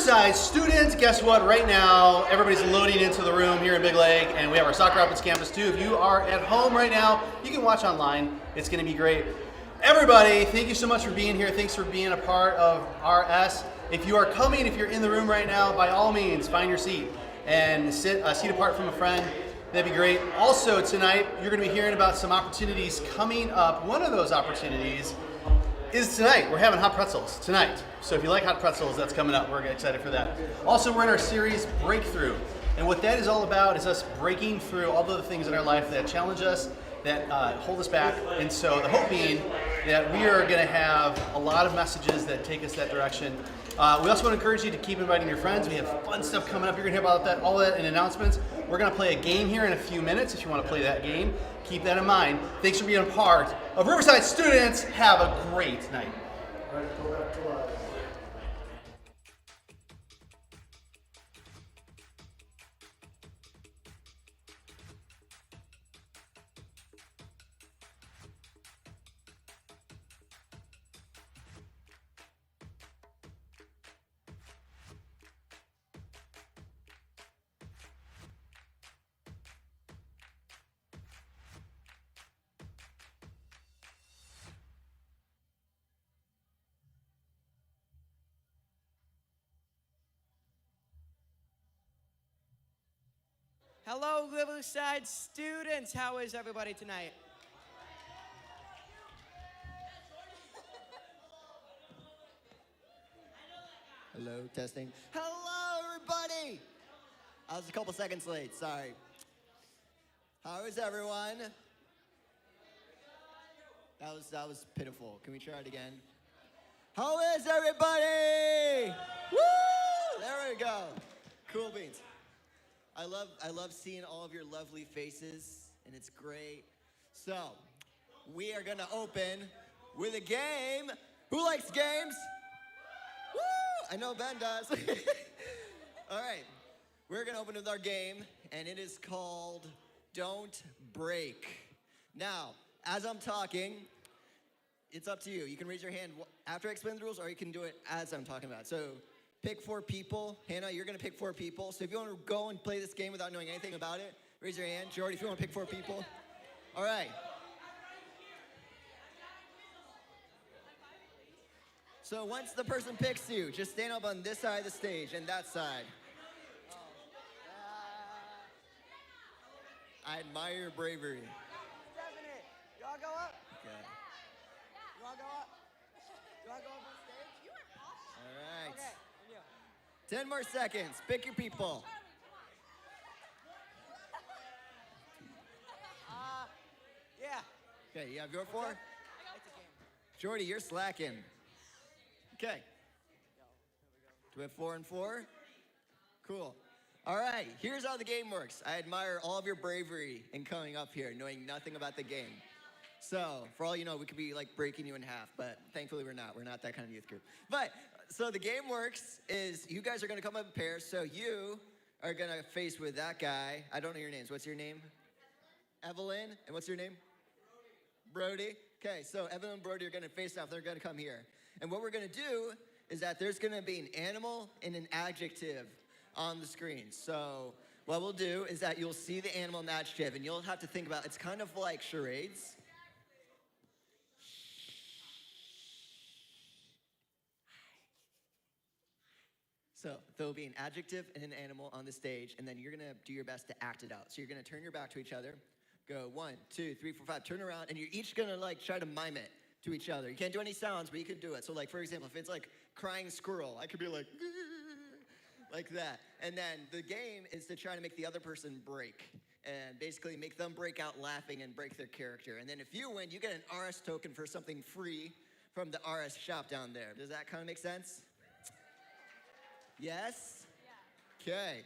Riverside students, guess what? Right now, everybody's loading into the room here in Big Lake, and we have our Soccer Rapids campus too. If you are at home right now, you can watch online. It's going to be great. Everybody, thank you so much for being here. Thanks for being a part of RS. If you are coming, if you're in the room right now, by all means, find your seat and sit a seat apart from a friend. That'd be great. Also, tonight, you're going to be hearing about some opportunities coming up. One of those opportunities is tonight. We're having hot pretzels tonight. So if you like hot pretzels, that's coming up. We're excited for that. Also, we're in our series Breakthrough. And what that is all about is us breaking through all the things in our life that challenge us, that hold us back. And so the hope being that we are going to have a lot of messages that take us that direction. We also want to encourage you to keep inviting your friends. We have fun stuff coming up. You're going to hear about that, all that in announcements. We're going to play a game here in a few minutes. If you want to play that game, keep that in mind. Thanks for being a part of Riverside Students. Have a great night. Hello, Riverside students. How is everybody tonight? Hello, testing. Hello, everybody. I was a couple seconds late, sorry. How is everyone? That was pitiful. Can we try it again? How is everybody? Woo! There we go. Cool beans. I love seeing all of your lovely faces, and it's great. So, we are gonna open with a game. Who likes games? Woo! I know Ben does. All right, we're gonna open with our game, and it is called Don't Break. Now, as I'm talking, it's up to you. You can raise your hand after I explain the rules, or you can do it as I'm talking about it. So, pick 4 people. Hannah, you're gonna pick 4 people. So if you wanna go and play this game without knowing anything about it, raise your hand. Jordy, if you wanna pick 4 people. All right. So once the person picks you, just stand up on this side of the stage and that side. I admire your bravery. Stephanie, you wanna go up? Okay. You wanna go up? You wanna go up on stage? All right. Okay. 10 more seconds. Pick your people. Yeah. Okay, you have your 4? Jordy, you're slacking. Okay. Do we have 4 and 4? Cool. All right, here's how the game works. I admire all of your bravery in coming up here, knowing nothing about the game. So, for all you know, we could be like breaking you in half, but thankfully we're not. We're not that kind of youth group. But, so the game works is you guys are gonna come up in pairs, so you are gonna face with that guy. I don't know your names. What's your name? Evelyn. And what's your name? Brody. Okay, so Evelyn and Brody are gonna face off. They're gonna come here. And what we're gonna do is that there's gonna be an animal and an adjective on the screen. So what we'll do is that you'll see the animal and the adjective, and you'll have to think about, it's kind of like charades. So there'll be an adjective and an animal on the stage, and then you're gonna do your best to act it out. So you're gonna turn your back to each other, go 1, 2, 3, 4, 5, turn around, and you're each gonna like try to mime it to each other. You can't do any sounds, but you can do it. So like, for example, if it's like crying squirrel, I could be like, like that. And then the game is to try to make the other person break, and basically make them break out laughing and break their character. And then if you win, you get an RS token for something free from the RS shop down there. Does that kind of make sense? Yes? Yeah. Okay.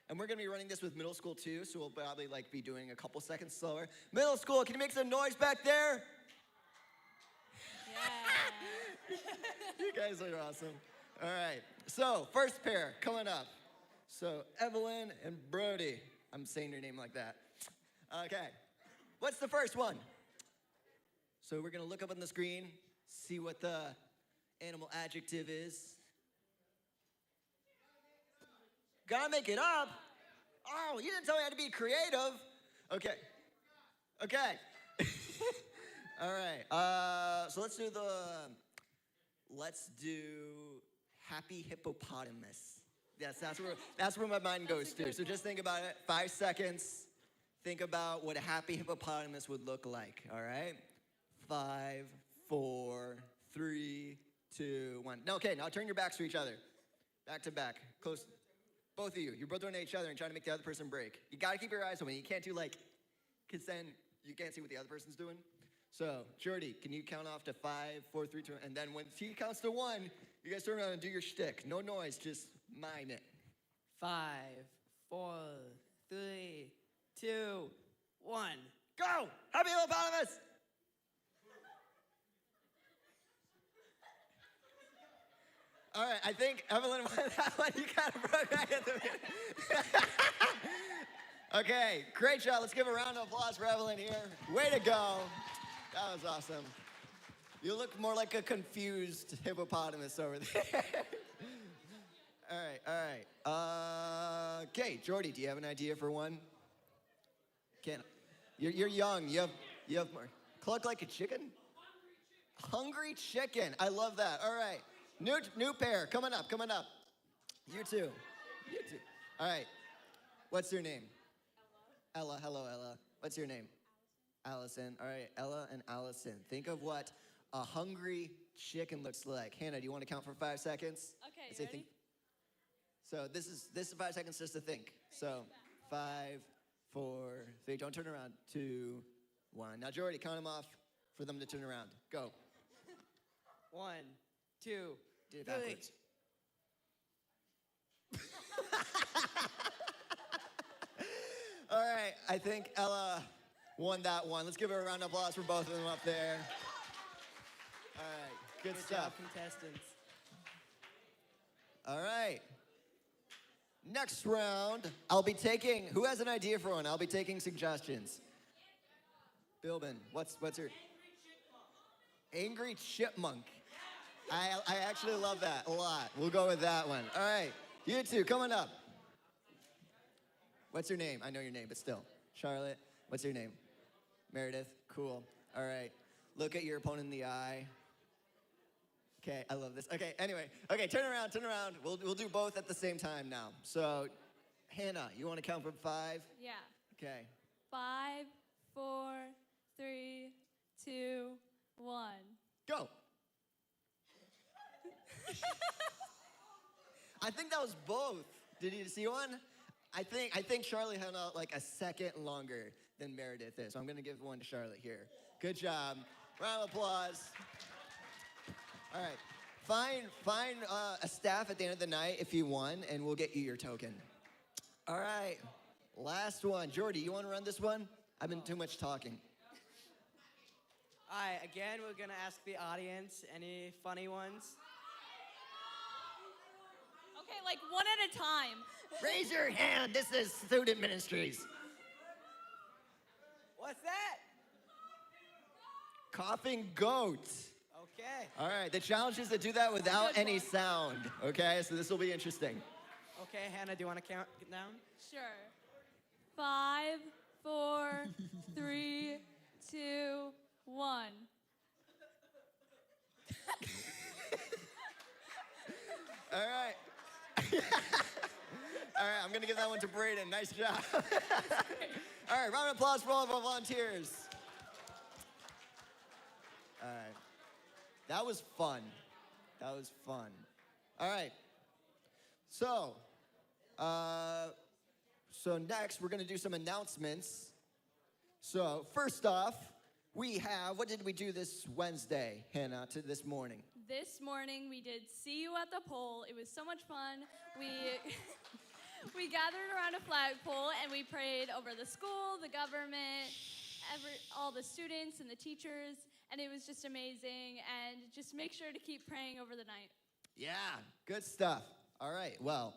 And we're gonna be running this with middle school too, so we'll probably like be doing a couple seconds slower. Middle school, can you make some noise back there? Yeah. You guys are awesome. All right, so first pair coming up. So Evelyn and Brody. I'm saying your name like that. Okay, what's the first one? So we're gonna look up on the screen, see what the animal adjective is. Gotta make it up. Oh, you didn't tell me I had to be creative. Okay. Okay. All right. So let's do happy hippopotamus. Yes, that's where my mind goes to. So just think about it. 5 seconds. Think about what a happy hippopotamus would look like. All right. 5, 4, 3, 2, 1. No, okay, now turn your backs to each other. Back to back. Close. Both of you. You're both looking at each other and trying to make the other person break. You gotta keep your eyes open. You can't do because then you can't see what the other person's doing. So, Jordy, can you count off to 5, 4, 3, 2, and then when he counts to 1, you guys turn around and do your shtick. No noise, just mime it. 5, 4, 3, 2, 1. Go! Happy hippopotamus! All right, I think Evelyn won that one. You kind of broke back at the beginning. Okay, great job. Let's give a round of applause for Evelyn here. Way to go. That was awesome. You look more like a confused hippopotamus over there. All right. Okay, Jordy, do you have an idea for one? You're young. You have more. Cluck like a chicken? Hungry chicken. I love that. All right. New pair. Coming up. You two. All right. What's your name? Ella. Hello, Ella. What's your name? Allison. All right, Ella and Allison. Think of what a hungry chicken looks like. Hannah, do you want to count for 5 seconds? Okay, As you I ready? So this is 5 seconds just to think. So 5, 4, 3. Don't turn around. 2, 1. Now, Jordy, count them off for them to turn around. Go. 1, 2, Do it 3. backwards. All right, I think Ella won that one. Let's give her a round of applause for both of them up there. All right, good Good stuff. job, contestants. All right. Next round, who has an idea for one? I'll be taking suggestions. Bilbin, what's your? Angry chipmunk. I actually love that a lot. We'll go with that one. All right, you two, coming up. What's your name? I know your name, but still. Charlotte, what's your name? Meredith, cool. All right, look at your opponent in the eye. Okay, I love this. Okay, anyway, turn around. We'll do both at the same time now. So, Hannah, you want to count from 5? Yeah. Okay. 5, 4, 3, 2, 1. Go. I think that was both. Did you see one? I think Charlotte had like a second longer than Meredith is. So I'm gonna give one to Charlotte here. Good job. Round of applause. All right. Find a staff at the end of the night if you won, and we'll get you your token. All right. Last one. Jordy, you want to run this one? I've been too much talking. All right, again, we're going to ask the audience any funny ones. Okay, like one at a time. Raise your hand. This is Student Ministries. What's that? Coughing goat. Okay. All right. The challenge is to do that without Good any one. sound. Okay. So this will be interesting. Okay, Hannah, do you want to count down? Sure. 5, 4, 3, 2, 1. All right. All right. I'm gonna give that one to Braden. Nice job. All right. Round of applause for all of our volunteers. All right. That was fun. All right. So next we're gonna do some announcements. So first off, what did we do this Wednesday, Hannah, this morning? This morning we did See You at the Pole. It was so much fun. We we gathered around a flagpole and we prayed over the school, the government, all the students and the teachers, and it was just amazing. And just make sure to keep praying over the night. Yeah, good stuff. All right, well,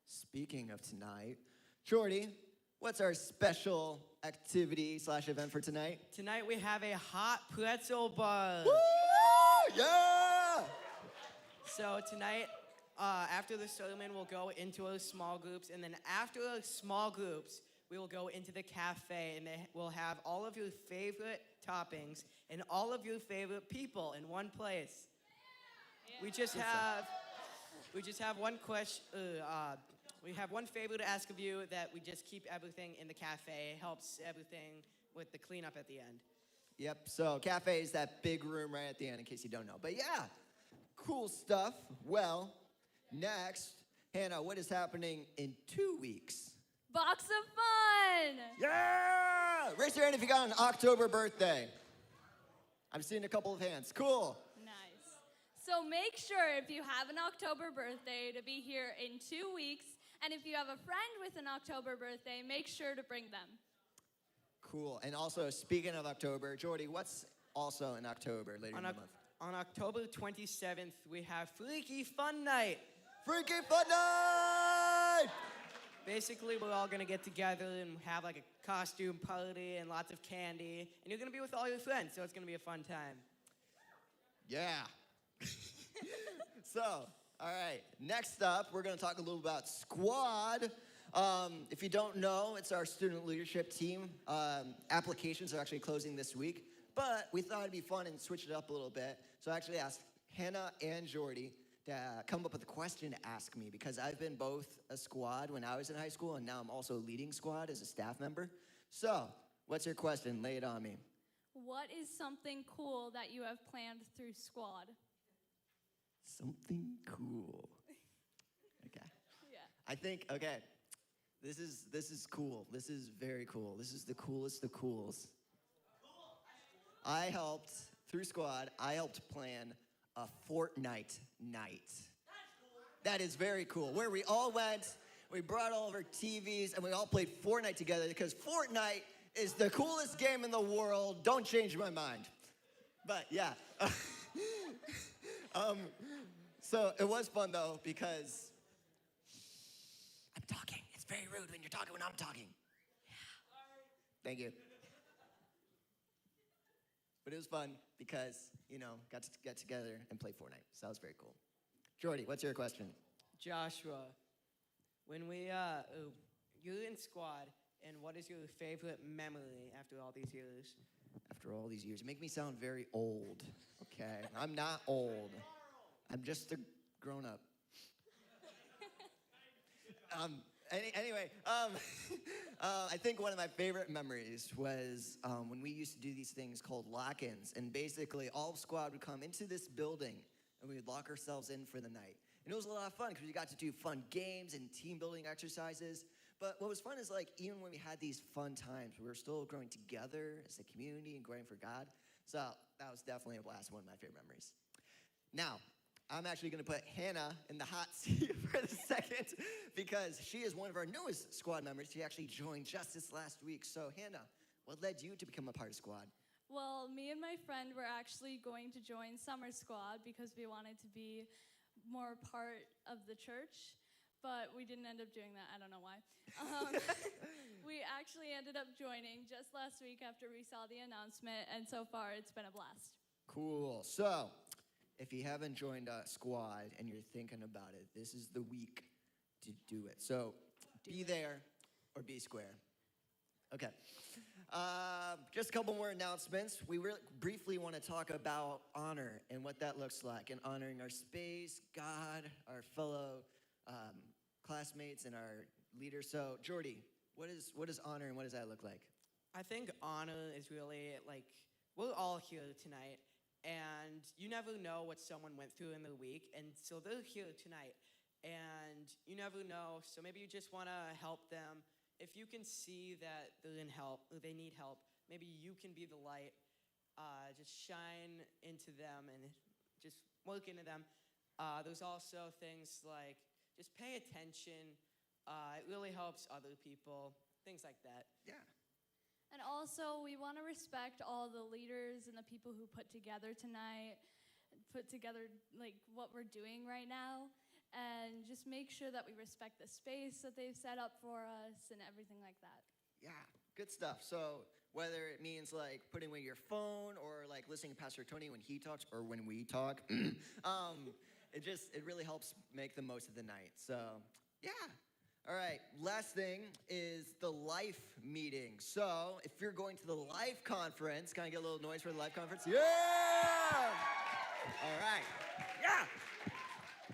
speaking of tonight, Jordy, what's our special activity/event for tonight? Tonight we have a hot pretzel buzz. Woo! Yeah! So tonight After the sermon, we'll go into our small groups, and then after our small groups, we will go into the cafe, and we'll have all of your favorite toppings and all of your favorite people in one place. We just have one question. We have one favor to ask of you, that we just keep everything in the cafe. It helps everything with the cleanup at the end. Yep, so cafe is that big room right at the end, in case you don't know. But yeah, cool stuff. Well, next, Hannah, what is happening in 2 weeks? Box of Fun! Yeah! Raise your hand if you got an October birthday. I'm seeing a couple of hands. Cool. Nice. So make sure, if you have an October birthday, to be here in 2 weeks. And if you have a friend with an October birthday, make sure to bring them. Cool. And also, speaking of October, Jordy, what's also in October later in the month? On October 27th, we have Freaky Fun Night. Freaky Fun Night! Basically, we're all gonna get together and have like a costume party and lots of candy. And you're gonna be with all your friends, so it's gonna be a fun time. Yeah. So, all right. Next up, we're going to talk a little about Squad. If you don't know, it's our student leadership team. Applications are actually closing this week, but we thought it'd be fun and switch it up a little bit. So I actually asked Hannah and Jordy to come up with a question to ask me, because I've been both a Squad when I was in high school, and now I'm also leading Squad as a staff member. So, what's your question? Lay it on me. What is something cool that you have planned through Squad? Something cool. Okay. Yeah. I think, okay, this is cool. This is very cool. This is the coolest of cools. Through Squad, I helped plan a Fortnite night. That is very cool. Where we all went, we brought all of our TVs, and we all played Fortnite together, because Fortnite is the coolest game in the world. Don't change my mind. But yeah. So it was fun though, because I'm talking. It's very rude when you're talking when I'm talking. Yeah. Thank you. But it was fun because, got to get together and play Fortnite. So that was very cool. Jordy, what's your question? Joshua, when you're in Squad, and what is your favorite memory after all these years? After all these years, you make me sound very old, okay? I'm not old. I'm just a grown-up. Anyway, I think one of my favorite memories was when we used to do these things called lock-ins, and basically all of Squad would come into this building, and we would lock ourselves in for the night. And it was a lot of fun, because we got to do fun games and team-building exercises. But what was fun is, even when we had these fun times, we were still growing together as a community and growing for God. So that was definitely a blast, one of my favorite memories. Now, I'm actually going to put Hannah in the hot seat for the second, because she is one of our newest Squad members. She actually joined just this last week. So Hannah, what led you to become a part of Squad? Well, me and my friend were actually going to join Summer Squad because we wanted to be more part of the church, but we didn't end up doing that. I don't know why. We actually ended up joining just last week after we saw the announcement, and so far it's been a blast. Cool. So, if you haven't joined a Squad and you're thinking about it, this is the week to do it. So, be there or be square. Okay. Just a couple more announcements. We briefly want to talk about honor and what that looks like, and honoring our space, God, our fellow classmates, and our leaders. So, Jordy, what is honor, and what does that look like? I think honor is really we're all here tonight, and you never know what someone went through in their week, and so they're here tonight, and you never know, so maybe you just want to help them. If you can see that they're in help, or they need help, maybe you can be the light. Just shine into them and just work into them. There's also things like just pay attention. It really helps other people, things like that. Yeah. And also, we want to respect all the leaders and the people who put together tonight, put together what we're doing right now, and just make sure that we respect the space that they've set up for us and everything like that. Yeah, good stuff. So whether it means putting away your phone, or listening to Pastor Tony when he talks or when we talk, it really helps make the most of the night. So, yeah. All right, last thing is the Life meeting. So, if you're going to the Life conference, can I get a little noise for the Life conference? Yeah! All right. Yeah!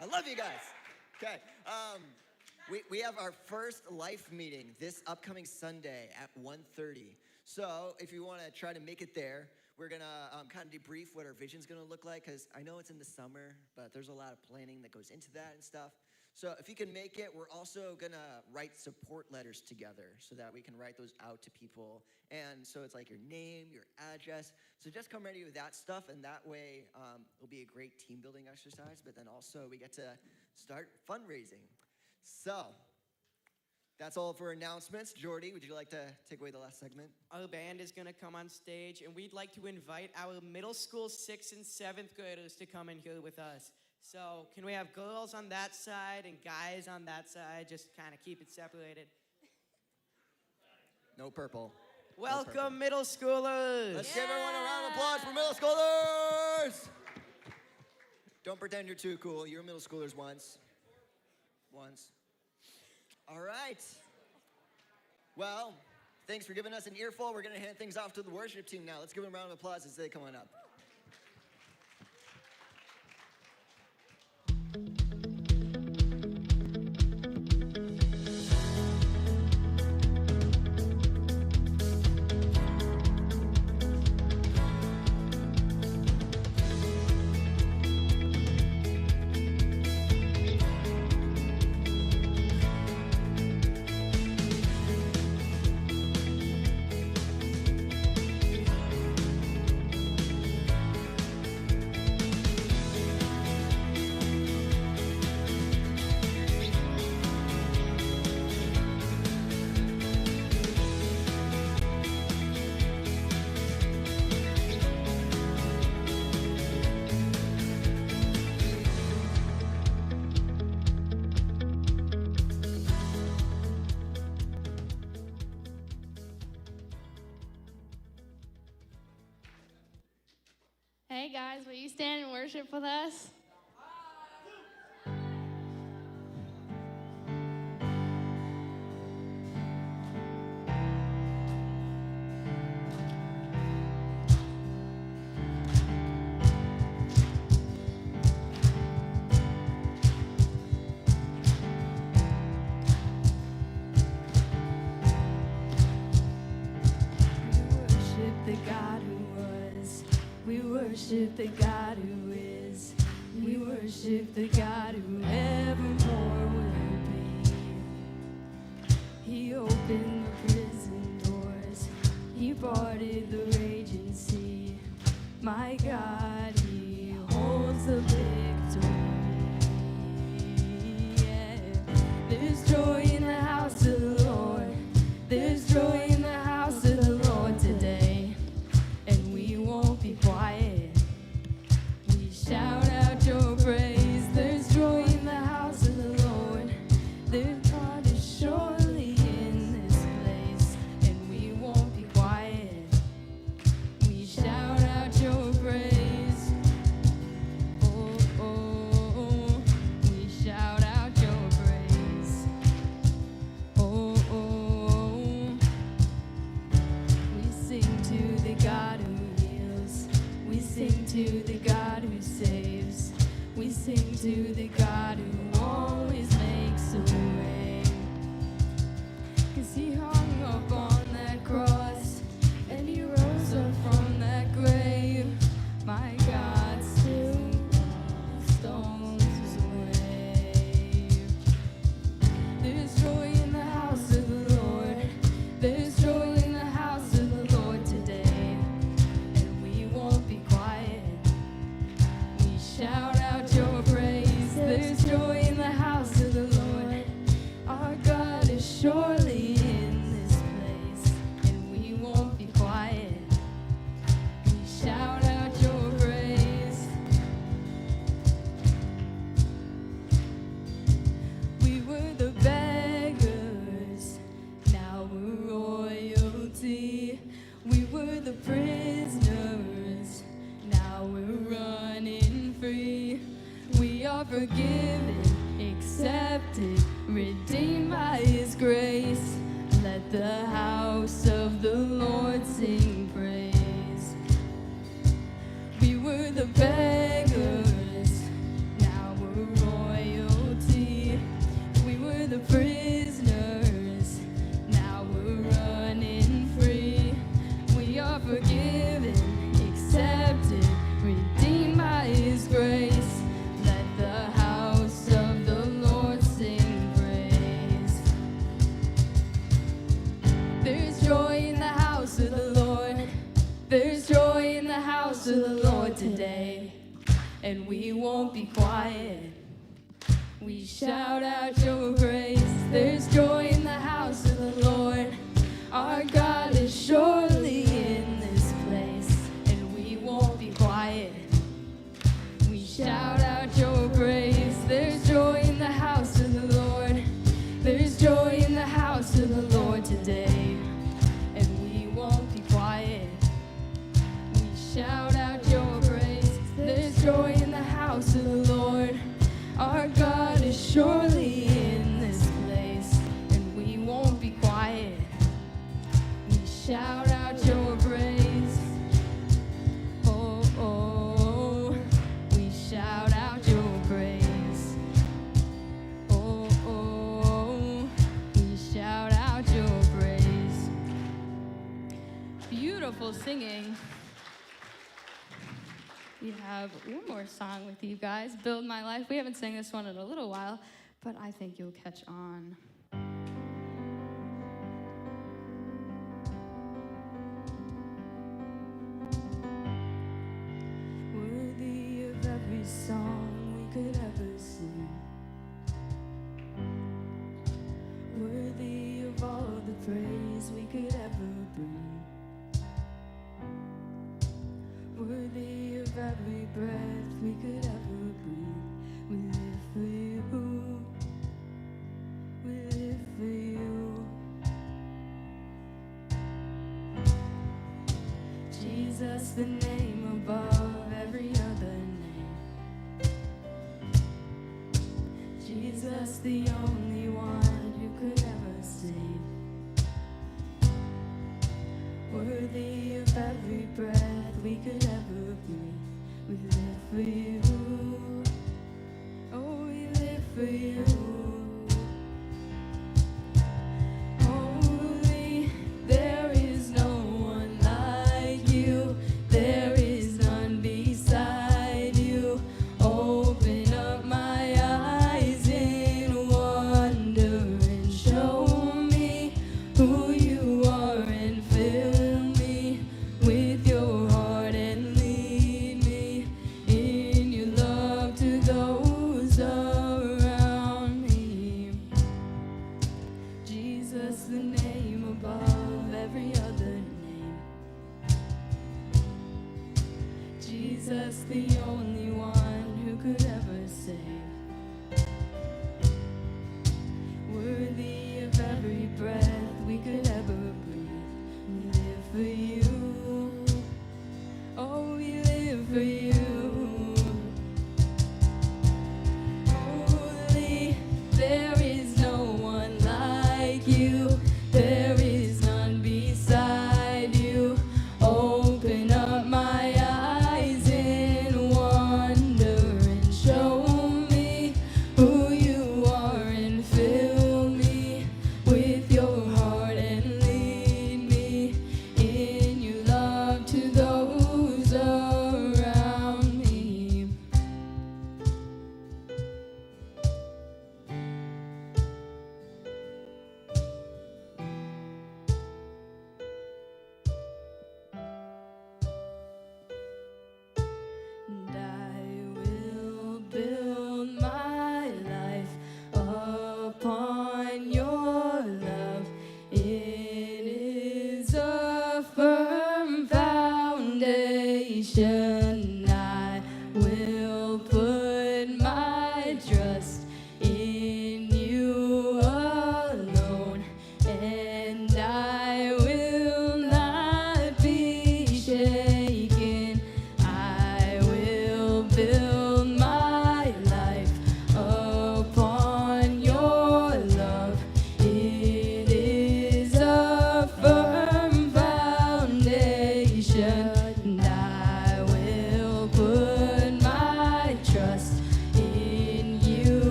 I love you guys. Okay. We have our first Life meeting this upcoming Sunday at 1:30. So if you want to try to make it there, we're going to kind of debrief what our vision's going to look like, because I know it's in the summer, but there's a lot of planning that goes into that and stuff. So if you can make it, we're also going to write support letters together so that we can write those out to people. And so it's like your name, your address. So just come ready with that stuff, and that way it'll be a great team building exercise, but then also we get to start fundraising. So that's all for announcements. Jordy, would you like to take away the last segment? Our band is going to come on stage, and we'd like to invite our middle school 6th and 7th graders to come in here with us. So can we have girls on that side and guys on that side? Just kind of keep it separated. No purple. Welcome, No purple. middle schoolers. Let's give everyone a round of applause for middle schoolers. Don't pretend you're too cool. You were middle schoolers once. All right. Well, thanks for giving us an earful. We're going to hand things off to the worship team now. Let's give them a round of applause as they come on up. Hey guys, will you stand and worship with us? We worship the God who is. We worship the God who evermore will be. He opened the prison doors. He parted the raging sea. My God, He holds the victory. Yeah. There's joy in the house of the Lord. There's joy in the house of the Lord today. And we won't be quiet. We shout out your praise. There's joy in the house of the Lord. Their God is surely in this place. And we won't be quiet. We shout out your praise. Oh, oh, oh. We shout out your praise. Oh, oh. We sing to the God who heals. We sing to the God who saves. We sing to the God who always makes a way. 'Cause He hung up on that cross and He rose up from that grave. My God still walks stones away. There's joy in the house of the Lord. There's joy in the house of the Lord today. And we won't be quiet. We shout out your praise. There's joy in the house of the Lord. forgiven, accepted, redeemed by His grace. Let the house of the Lord sing praise. We were the beggars, now we're royalty. We were the prisoners, now we're running free. We are forgiven, accepted, redeemed by His grace. Let the house of the Lord sing praise. There's joy in the house of the Lord. There's joy in the house of the Lord today. And we won't be quiet. We shout out your praise. There's joy in the house of the Lord. Our God is surely in this place. And we won't be quiet. We shout out your praise. There's joy in the house of the Lord. There's joy in the house of the Lord today. And we won't be quiet. We shout out your praise. There's joy in the house of the Lord. Our God is surely in this place. And we won't be quiet. We shout out your praise. Oh, oh, we shout out your praise. Oh, oh, we shout out your praise. Beautiful singing. We have one more song with you guys, Build My Life. We haven't sang this one in a little while, but I think you'll catch on. Worthy of every song we could ever sing, worthy of all the praise we could ever bring, worthy of every breath we could ever breathe. We live for you, we live for you. Jesus, the name above every other name. Jesus, the only one who could ever save. Worthy of every breath we could ever breathe. We live for you. Oh, we live for you. Holy, there is no one like you. There is none beside you. Open up my eyes in wonder and show me who you are and fill me with your heart and lead me in your love to those around me. Jesus, the name above every other name. Jesus, the only one who could ever save. Worthy of every breath we could ever breathe. We live for you. Oh, we live for you. Holy, there is no one like you. There is none beside you. Open up my eyes in wonder and show me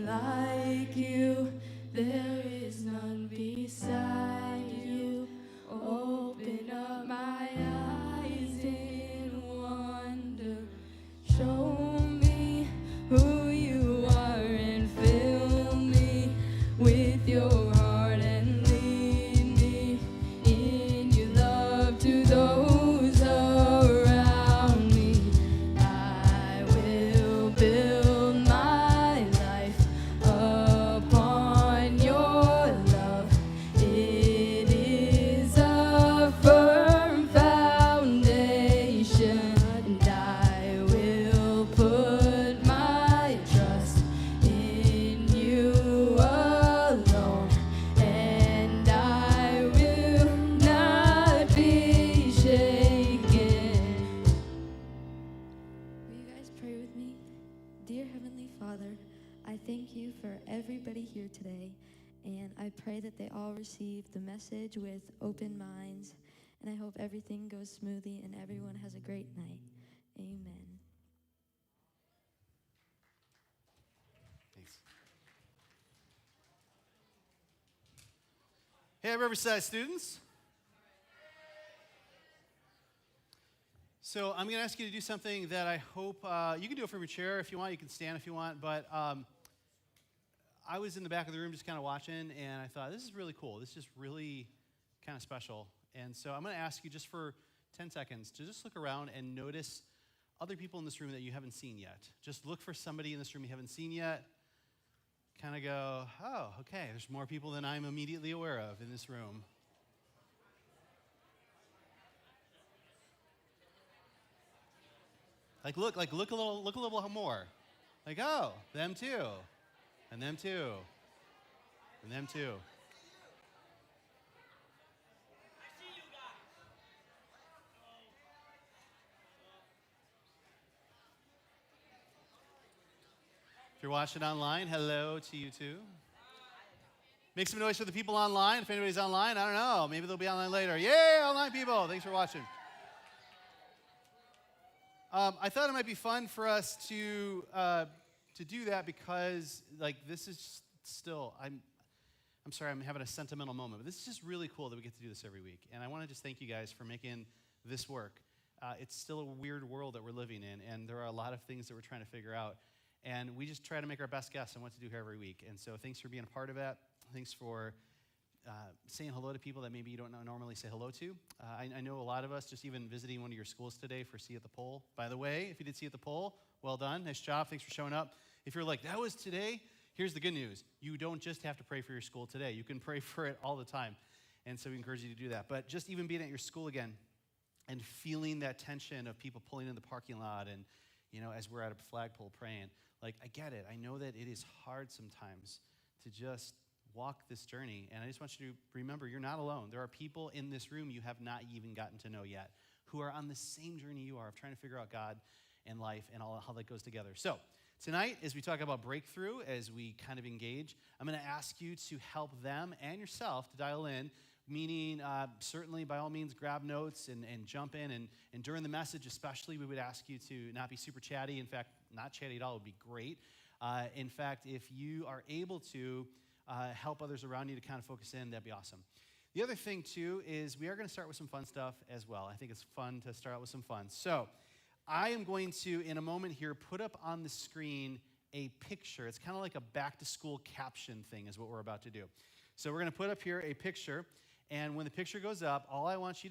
like you. There is none beside you. Open up my eyes in wonder. Show me who you are and fill me with your heart and lead me in your love to those around me. I will build my life upon your love. It is a firm foundation, and I will put my trust in you alone, and I will not be shaken. Will you guys pray with me? Dear Heavenly Father, I thank you for everybody here today, and I pray that they all receive the message with open minds, and I hope everything goes smoothly and everyone has a great night. Amen. Thanks. Hey, Riverside students. So I'm going to ask you to do something that I hope you can do it from your chair if you want. You can stand if you want. But I was in the back of the room just kind of watching, and I thought, this is really cool. This is just really kind of special. And so I'm going to ask you just for 10 seconds to just look around and notice other people in this room that you haven't seen yet. Just look for somebody in this room you haven't seen yet. Kind of go, oh, okay, there's more people than I'm immediately aware of in this room. Look a little more. Like, oh, them too, and them too, and them too. If you're watching online, hello to you too. Make some noise for the people online. If anybody's online, I don't know. Maybe they'll be online later. Yay, online people. Thanks for watching. I thought it might be fun for us to do that because, this is still, I'm sorry, I'm having a sentimental moment, but this is just really cool that we get to do this every week. And I want to just thank you guys for making this work. It's still a weird world that we're living in, and there are a lot of things that we're trying to figure out. And we just try to make our best guess on what to do here every week. And so thanks for being a part of that. Thanks for saying hello to people that maybe you don't normally say hello to. I know a lot of us just even visiting one of your schools today for See at the Pole. By the way, if you did See at the Pole, well done. Nice job. Thanks for showing up. If you're like, that was today, here's the good news. You don't just have to pray for your school today. You can pray for it all the time. And so we encourage you to do that. But just even being at your school again and feeling that tension of people pulling in the parking lot and, as we're at a flagpole praying, I get it. I know that it is hard sometimes to just walk this journey. And I just want you to remember, you're not alone. There are people in this room you have not even gotten to know yet who are on the same journey you are of trying to figure out God and life and all how that goes together. So tonight, as we talk about breakthrough, as we kind of engage, I'm going to ask you to help them and yourself to dial in, meaning certainly by all means grab notes and jump in. And during the message especially, we would ask you to not be super chatty. In fact, not chatty at all would be great. In fact, if you are able to help others around you to kind of focus in, that'd be awesome. The other thing, too, is we are going to start with some fun stuff as well. I think it's fun to start out with some fun. So I am going to, in a moment here, put up on the screen a picture. It's kind of like a back-to-school caption thing is what we're about to do. So we're going to put up here a picture, and when the picture goes up, all I need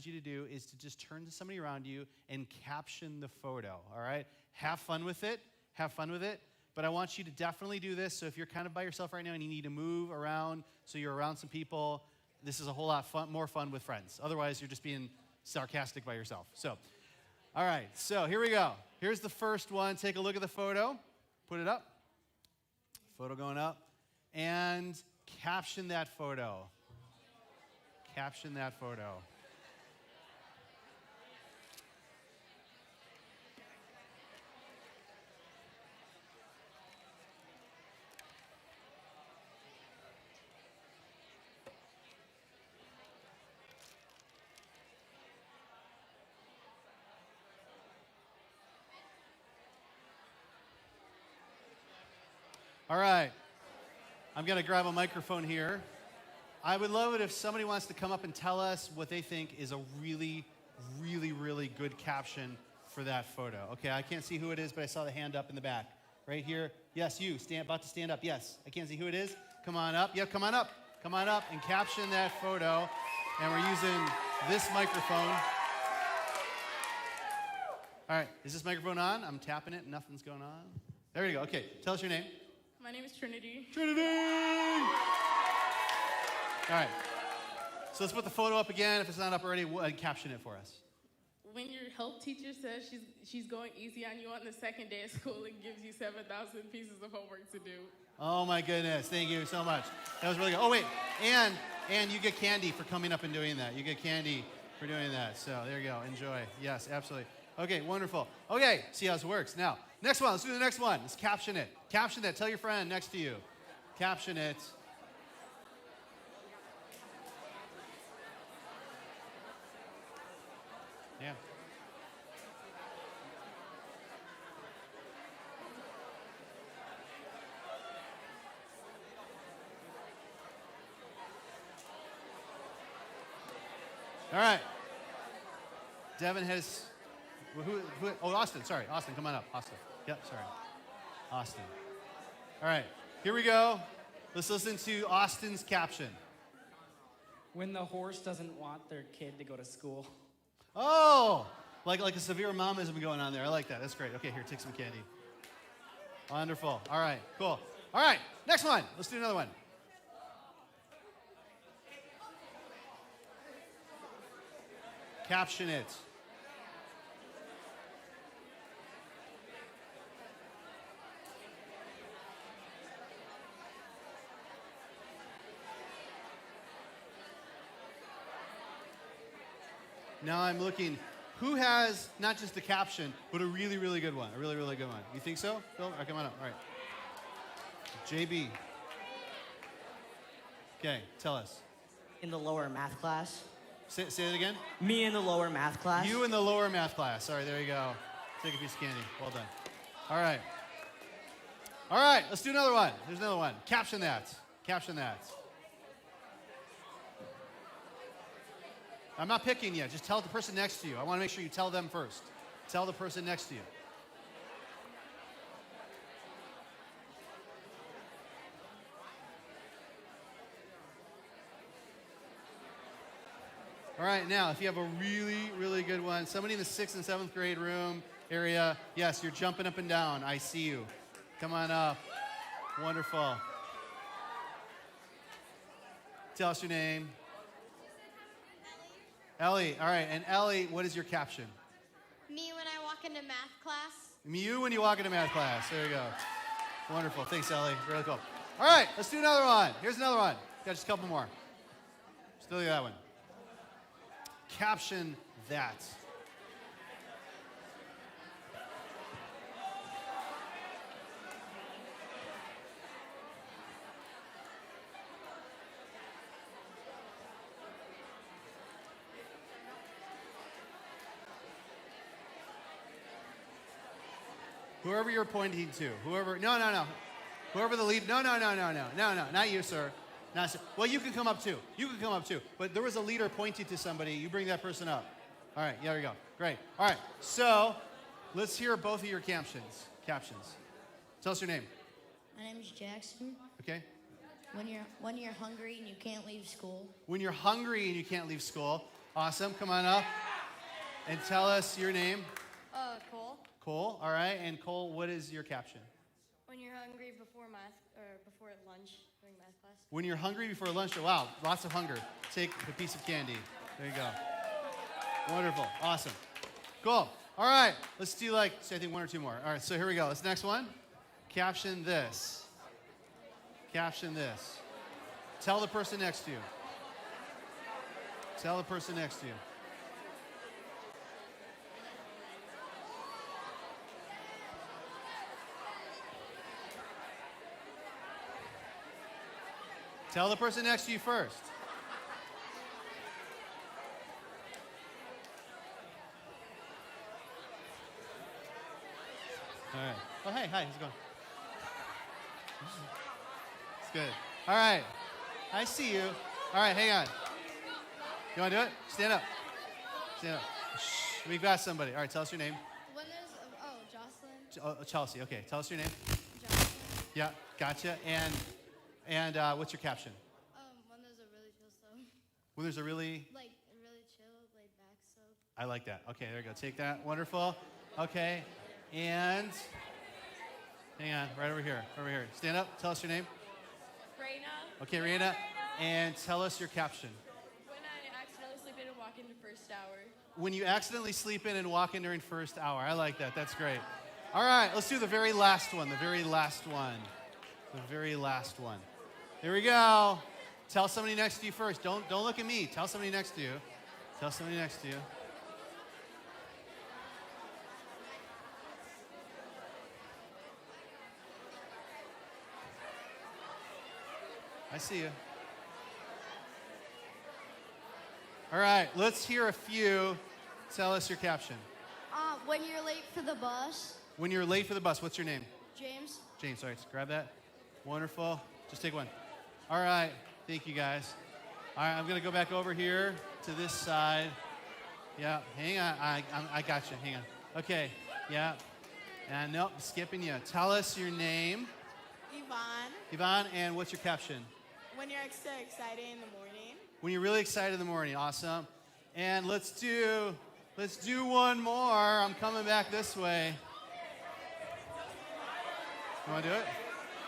you to do is to just turn to somebody around you and caption the photo, all right? Have fun with it. But I want you to definitely do this. So if you're kind of by yourself right now and you need to move around so you're around some people, this is a whole lot more fun with friends. Otherwise, you're just being sarcastic by yourself. So, all right. So here we go. Here's the first one. Take a look at the photo. Put it up. Photo going up. And caption that photo. Caption that photo. All right. I'm going to grab a microphone here. I would love it if somebody wants to come up and tell us what they think is a really, really, really good caption for that photo. Okay, I can't see who it is, but I saw the hand up in the back. Right here. Yes, you. About to stand up. Yes. I can't see who it is. Come on up. Yep, come on up. Come on up and caption that photo. And we're using this microphone. All right. Is this microphone on? I'm tapping it. Nothing's going on. There you go. Okay. Tell us your name. My name is Trinity. Trinity! All right. So let's put the photo up again. If it's not up already, caption it for us. When your health teacher says she's going easy on you on the second day of school and gives you 7,000 pieces of homework to do. Oh my goodness. Thank you so much. That was really good. Oh wait, and you get candy for coming up and doing that. You get candy for doing that. So there you go. Enjoy. Yes, absolutely. Okay, wonderful. Okay, see how this works. Now, next one. Let's do the next one. Let's caption it. Caption that. Tell your friend next to you. Caption it. Yeah. All right. Devin has, Austin, sorry. Austin, come on up. Austin. Yep, sorry. Austin. All right, here we go. Let's listen to Austin's caption. When the horse doesn't want their kid to go to school. Oh, like a severe momism going on there. I like that. That's great. Okay, here, take some candy. Wonderful. All right, cool. All right, next one. Let's do another one. Caption it. Now I'm looking, who has not just the caption, but a really, really good one? A really, really good one. You think so, Phil? All right, come on up. All right. JB. Okay, tell us. In the lower math class. Say it again. Me in the lower math class. You in the lower math class. All right, there you go. Take a piece of candy. Well done. All right. All right, let's do another one. There's another one. Caption that. Caption that. I'm not picking yet. Just tell the person next to you. I want to make sure you tell them first. Tell the person next to you. All right, now, if you have a really, really good one, somebody in the 6th and 7th grade room area, yes, you're jumping up and down. I see you. Come on up. Wonderful. Tell us your name. Ellie, all right, and Ellie, what is your caption? Me when I walk into math class. You when you walk into math class. There you go. Wonderful. Thanks, Ellie. Really cool. All right, let's do another one. Here's another one. Got just a couple more. Still do that one. Caption that. Whoever you're pointing to, whoever the lead, no, not you, sir. Not, sir. Well, you can come up too. You can come up too. But there was a leader pointing to somebody. You bring that person up. All right, there we go. Great. All right, so let's hear both of your captions. Tell us your name. My name is Jackson. Okay. When you're hungry and you can't leave school. When you're hungry and you can't leave school. Awesome. Come on up. And tell us your name. Cole. Cole. All right. And Cole, what is your caption? When you're hungry before before lunch during math class. When you're hungry before lunch. Wow, lots of hunger. Take a piece of candy. There you go. Wonderful. Awesome. Cool. All right. Let's do I think one or two more. All right. So here we go. This next one. Caption this. Caption this. Tell the person next to you. Tell the person next to you. Tell the person next to you first. All right. Oh, hey, hi, how's it going? It's good. All right. I see you. All right, hang on. You want to do it? Stand up. Stand up. Shh, we've got somebody. All right, tell us your name. Winners of, Jocelyn. Chelsea. Okay, tell us your name. Jocelyn. Yeah, gotcha. And what's your caption? When there's a really chill so. When there's a really... Like, really chill, laid back so. I like that. Okay, there you go. Take that. Wonderful. Okay, and... Hang on, right over here. Over here. Stand up. Tell us your name. Raina. Okay, Rihanna. And tell us your caption. When I accidentally sleep in and walk into first hour. When you accidentally sleep in and walk in during first hour. I like that. That's great. All right, let's do the very last one. The very last one. The very last one. Here we go. Tell somebody next to you first. Don't look at me. Tell somebody next to you. Tell somebody next to you. I see you. All right, let's hear a few. Tell us your caption. When you're late for the bus. When you're late for the bus, what's your name? James. James, sorry, grab that. Wonderful. Just take one. All right, thank you guys. All right, I'm gonna go back over here to this side. Yeah, hang on, I got you, hang on. Okay, yeah. And nope, skipping you. Tell us your name. Yvonne. Yvonne, and what's your caption? When you're extra excited in the morning. When you're really excited in the morning, awesome. And let's do one more. I'm coming back this way. You want to do it?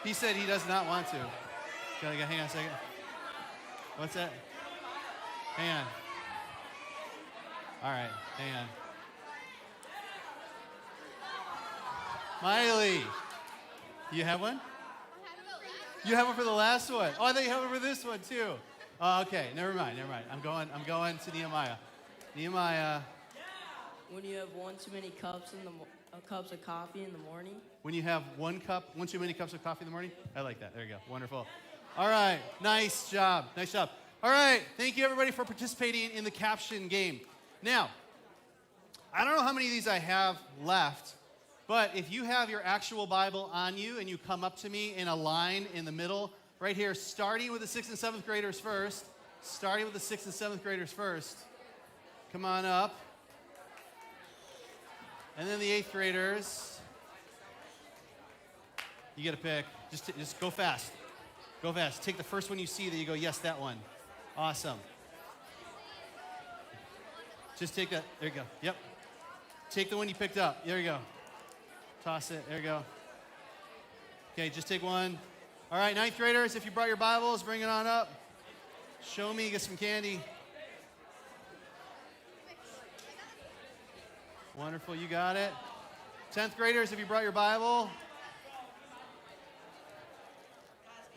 He said he does not want to. Hang on a second. What's that? Hang on. All right, hang on. Miley, you have one? You have one for the last one. Oh, I thought you had one for this one too. Oh, okay, never mind. I'm going to Nehemiah. Nehemiah. When you have one too many cups cups of coffee in the morning. When you have one too many cups of coffee in the morning? I like that. There you go. Wonderful. All right. Nice job. Nice job. All right. Thank you, everybody, for participating in the caption game. Now, I don't know how many of these I have left, but if you have your actual Bible on you and you come up to me in a line in the middle, right here, starting with the 6th and 7th graders first. Starting with the 6th and 7th graders first. Come on up. And then the 8th graders. You get a pick. Just go fast. Go fast. Take the first one you see that you go, yes, that one. Awesome. Just take that. There you go. Yep. Take the one you picked up. There you go. Toss it. There you go. Okay, just take one. All right, 9th graders, if you brought your Bibles, bring it on up. Show me, get some candy. Wonderful, you got it. 10th graders, if you brought your Bible.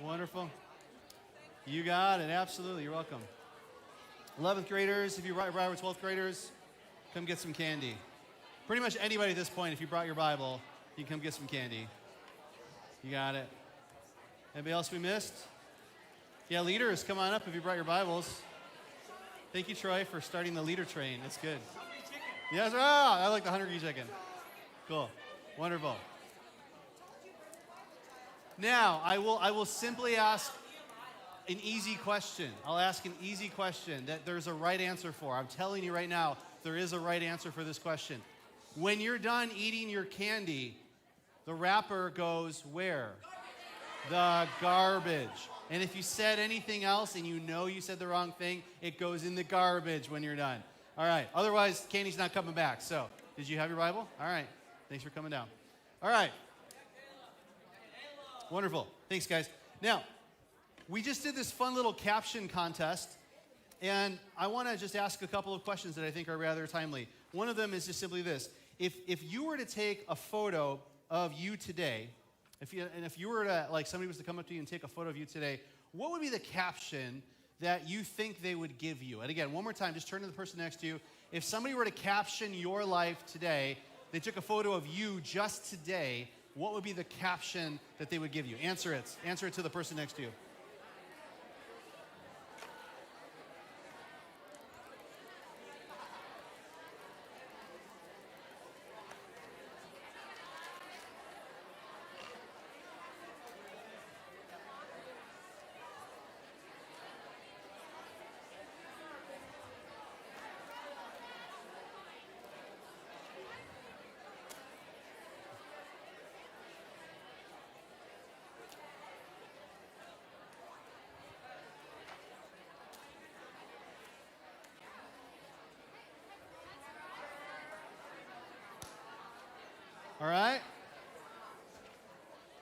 Wonderful. You got it, absolutely, you're welcome. 11th graders, if you brought your Bible, 12th graders, come get some candy. Pretty much anybody at this point, if you brought your Bible, you can come get some candy. You got it. Anybody else we missed? Yeah, leaders, come on up if you brought your Bibles. Thank you, Troy, for starting the leader train. That's good. Yes, I like the hungry chicken. Cool. Wonderful. Now, I will simply ask an easy question. I'll ask an easy question that there's a right answer for. I'm telling you right now, there is a right answer for this question. When you're done eating your candy, the wrapper goes where? The garbage. And if you said anything else and you know you said the wrong thing, it goes in the garbage when you're done. All right. Otherwise, candy's not coming back. So, did you have your Bible? All right. Thanks for coming down. All right. Wonderful. Thanks, guys. Now, we just did this fun little caption contest, and I want to just ask a couple of questions that I think are rather timely. One of them is just simply this. If you were to take a photo of you today, if you were to, like, somebody was to come up to you and take a photo of you today, what would be the caption that you think they would give you? And again, one more time, just turn to the person next to you. If somebody were to caption your life today, they took a photo of you just today, what would be the caption that they would give you? Answer it. Answer it to the person next to you.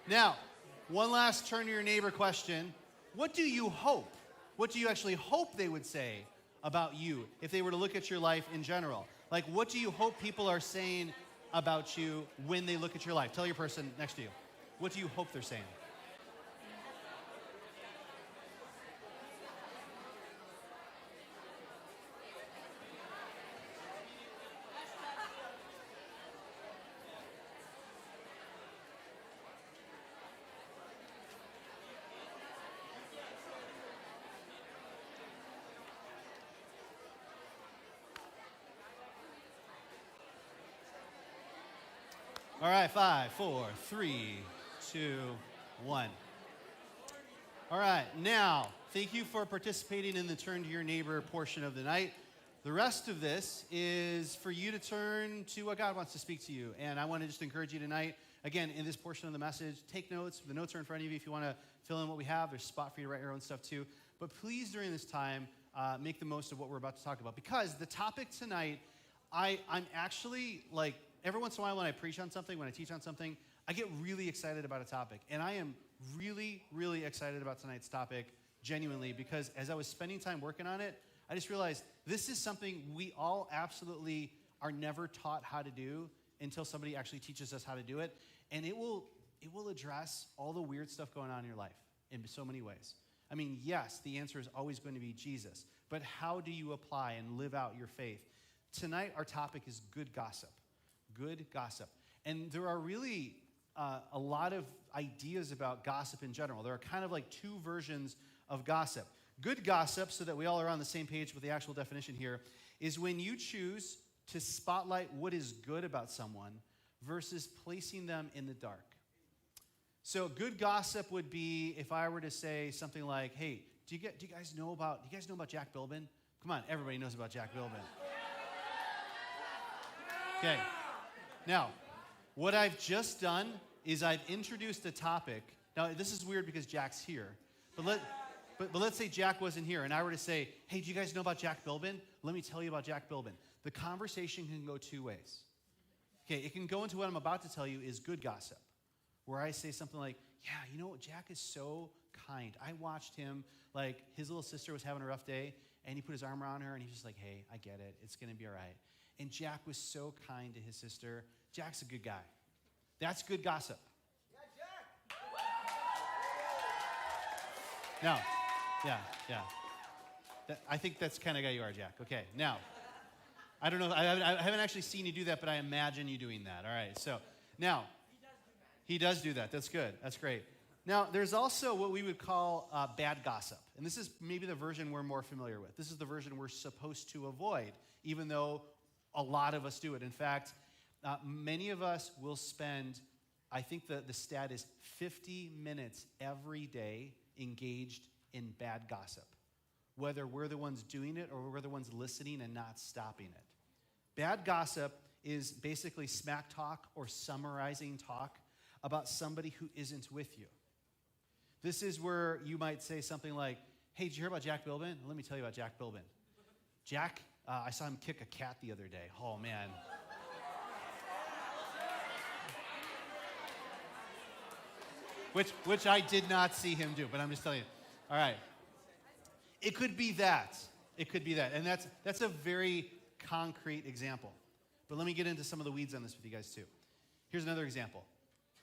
Now, one last turn to your neighbor question. What do you hope? What do you actually hope they would say about you if they were to look at your life in general? Like, what do you hope people are saying about you when they look at your life? Tell your person next to you. What do you hope they're saying? All right, 5, 4, 3, 2, 1. All right, now, thank you for participating in the Turn to Your Neighbor portion of the night. The rest of this is for you to turn to what God wants to speak to you. And I want to just encourage you tonight, again, in this portion of the message, take notes. The notes are in front of you if you want to fill in what we have. There's a spot for you to write your own stuff too. But please, during this time, make the most of what we're about to talk about. Because the topic tonight, I'm actually, like, every once in a while when I preach on something, when I teach on something, I get really excited about a topic. And I am really, really excited about tonight's topic, genuinely, because as I was spending time working on it, I just realized this is something we all absolutely are never taught how to do until somebody actually teaches us how to do it. And it will address all the weird stuff going on in your life in so many ways. I mean, yes, the answer is always going to be Jesus. But how do you apply and live out your faith? Tonight, our topic is good gossip. Good gossip. And there are really a lot of ideas about gossip in general. There are kind of like two versions of gossip. Good gossip, so that we all are on the same page with the actual definition here, is when you choose to spotlight what is good about someone versus placing them in the dark. So good gossip would be if I were to say something like, hey, do you guys know about Jack Bilbin? Come on, everybody knows about Jack Bilbin. Okay. Now, what I've just done is I've introduced a topic. Now, this is weird because Jack's here. But let's say Jack wasn't here, and I were to say, hey, do you guys know about Jack Bilbin? Let me tell you about Jack Bilbin. The conversation can go two ways. Okay, it can go into what I'm about to tell you is good gossip, where I say something like, yeah, you know what, Jack is so kind. I watched him, like, his little sister was having a rough day, and he put his arm around her, and he's just like, hey, I get it. It's going to be all right. And Jack was so kind to his sister. Jack's a good guy. That's good gossip. Now, yeah. I think that's the kind of guy you are, Jack. Okay, now, I don't know. I haven't actually seen you do that, but I imagine you doing that. All right, so now, he does do that. That's good. That's great. Now, there's also what we would call bad gossip. And this is maybe the version we're more familiar with. This is the version we're supposed to avoid, even though a lot of us do it. In fact, many of us will spend, I think the stat is 50 minutes every day engaged in bad gossip, whether we're the ones doing it or we're the ones listening and not stopping it. Bad gossip is basically smack talk or summarizing talk about somebody who isn't with you. This is where you might say something like, hey, did you hear about Jack Bilbin? Let me tell you about Jack Bilbin. Jack, I saw him kick a cat the other day. Oh, man. Which I did not see him do, but I'm just telling you. All right. It could be that. It could be that. And that's a very concrete example. But let me get into some of the weeds on this with you guys, too. Here's another example.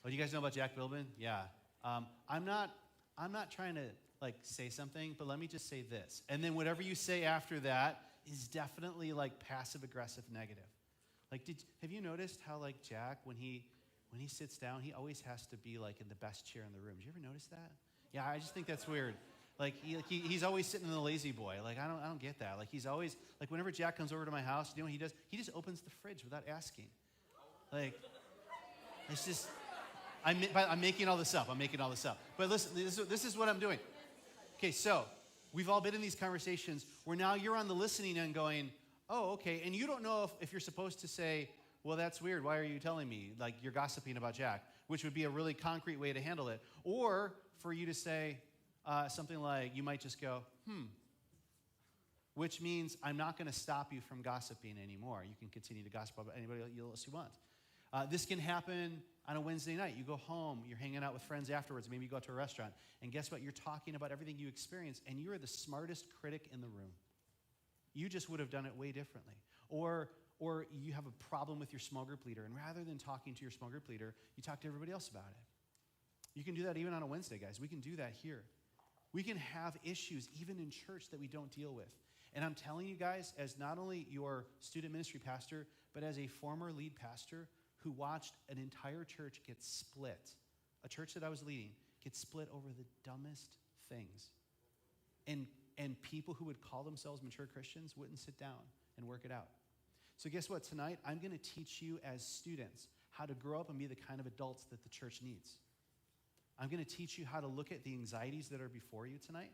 Oh, do you guys know about Jack Bilbin? Yeah. I'm not trying to, like, say something, but let me just say this. And then whatever you say after that is definitely, like, passive-aggressive negative. Like, have you noticed how, like, Jack, when he sits down, he always has to be, like, in the best chair in the room. Did you ever notice that? Yeah, I just think that's weird. Like, he's always sitting in the lazy boy. Like, I don't get that. Like, he's always, like, whenever Jack comes over to my house, you know what he does? He just opens the fridge without asking. Like, it's just, I'm making all this up. But listen, this is what I'm doing. Okay, so we've all been in these conversations where now you're on the listening end going, oh, okay, and you don't know if you're supposed to say, well, that's weird. Why are you telling me? Like, you're gossiping about Jack, which would be a really concrete way to handle it. Or for you to say something like, you might just go, which means I'm not going to stop you from gossiping anymore. You can continue to gossip about anybody else you want. This can happen on a Wednesday night. You go home, you're hanging out with friends afterwards, maybe you go out to a restaurant, and guess what? You're talking about everything you experience, and you are the smartest critic in the room. You just would have done it way differently. Or you have a problem with your small group leader, and rather than talking to your small group leader, you talk to everybody else about it. You can do that even on a Wednesday, guys. We can do that here. We can have issues even in church that we don't deal with. And I'm telling you guys, as not only your student ministry pastor, but as a former lead pastor who watched an entire church get split, a church that I was leading, get split over the dumbest things. And people who would call themselves mature Christians wouldn't sit down and work it out. So guess what? Tonight, I'm going to teach you as students how to grow up and be the kind of adults that the church needs. I'm going to teach you how to look at the anxieties that are before you tonight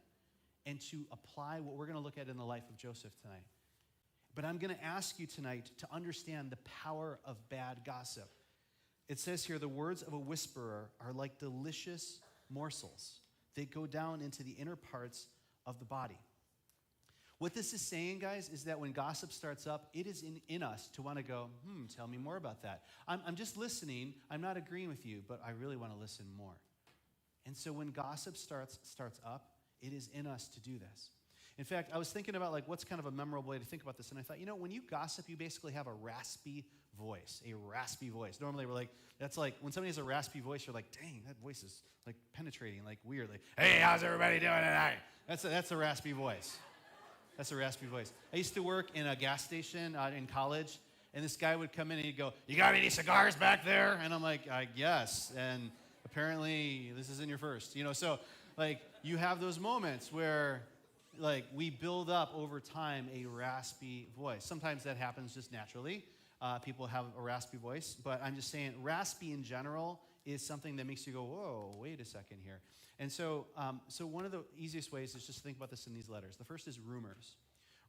and to apply what we're going to look at in the life of Joseph tonight. But I'm going to ask you tonight to understand the power of bad gossip. It says here, the words of a whisperer are like delicious morsels. They go down into the inner parts of the body. What this is saying, guys, is that when gossip starts up, it is in us to want to go, tell me more about that. I'm just listening. I'm not agreeing with you, but I really want to listen more. And so when gossip starts up, it is in us to do this. In fact, I was thinking about what's kind of a memorable way to think about this, and I thought, when you gossip, you basically have a raspy voice. Normally we're like, that's like, when somebody has a raspy voice, you're like, dang, that voice is penetrating, weird. Hey, how's everybody doing tonight? That's a raspy voice. That's a raspy voice. I used to work in a gas station in college, and this guy would come in and he'd go, you got any cigars back there? And I'm like, yes. And apparently this isn't your first. So you have those moments where we build up over time a raspy voice. Sometimes that happens just naturally. People have a raspy voice, but I'm just saying raspy in general is something that makes you go, whoa, wait a second here. And so one of the easiest ways is just think about this in these letters. The first is rumors.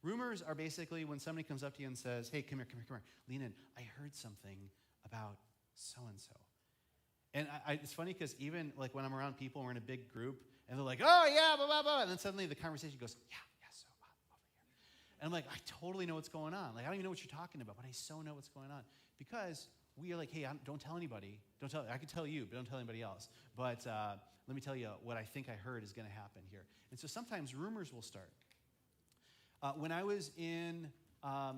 Rumors are basically when somebody comes up to you and says, hey, come here. Lean in. I heard something about so-and-so. And it's funny because even when I'm around people and we're in a big group and they're like, oh, yeah, blah, blah, blah. And then suddenly the conversation goes, yeah, so over here. And I'm like, I totally know what's going on. I don't even know what you're talking about, but I so know what's going on. Because we are like, hey, don't tell anybody. I can tell you, but don't tell anybody else. But let me tell you what I think I heard is going to happen here. And so sometimes rumors will start. When I was a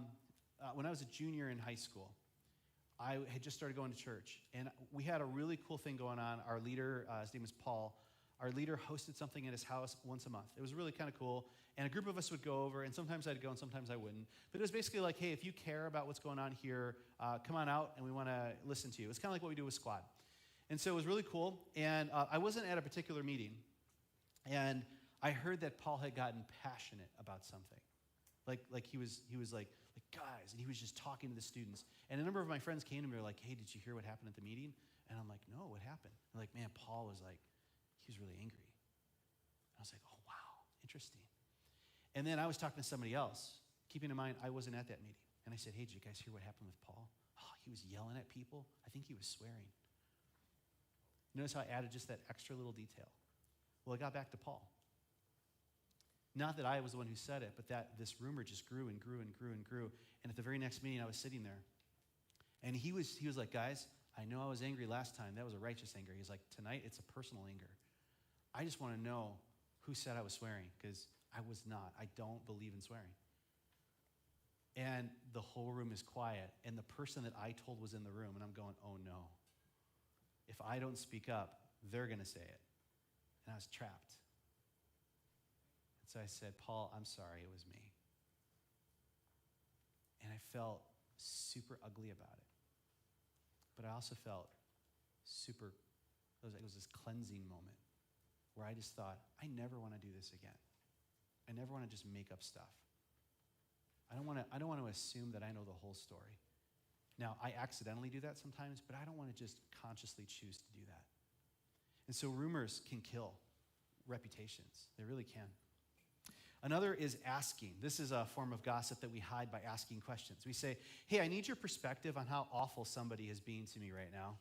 junior in high school, I had just started going to church, and we had a really cool thing going on. Our leader, his name is Paul, our leader hosted something at his house once a month. It was really kind of cool, and a group of us would go over, and sometimes I'd go and sometimes I wouldn't. But it was basically like, hey, if you care about what's going on here, come on out, and we want to listen to you. It's kind of like what we do with Squad. And so it was really cool, and I wasn't at a particular meeting, and I heard that Paul had gotten passionate about something. He was like, guys, and he was just talking to the students. And a number of my friends came to me and were like, hey, did you hear what happened at the meeting? And I'm like, no, what happened? They're like, man, Paul was he was really angry. And I was like, oh, wow, interesting. And then I was talking to somebody else, keeping in mind I wasn't at that meeting. And I said, hey, did you guys hear what happened with Paul? Oh, he was yelling at people. I think he was swearing. Notice how I added just that extra little detail. Well, it got back to Paul. Not that I was the one who said it, but that this rumor just grew and grew and grew and grew. And at the very next meeting, I was sitting there. And he was like, guys, I know I was angry last time. That was a righteous anger. He's like, tonight, it's a personal anger. I just want to know who said I was swearing, because I was not. I don't believe in swearing. And the whole room is quiet. And the person that I told was in the room. And I'm going, oh, no. If I don't speak up, they're going to say it. And I was trapped. So I said, Paul, I'm sorry, it was me. And I felt super ugly about it. But I also felt it was this cleansing moment where I just thought, I never want to do this again. I never want to just make up stuff. I don't want to assume that I know the whole story. Now, I accidentally do that sometimes, but I don't want to just consciously choose to do that. And so rumors can kill reputations. They really can. Another is asking. This is a form of gossip that we hide by asking questions. We say, hey, I need your perspective on how awful somebody is being to me right now.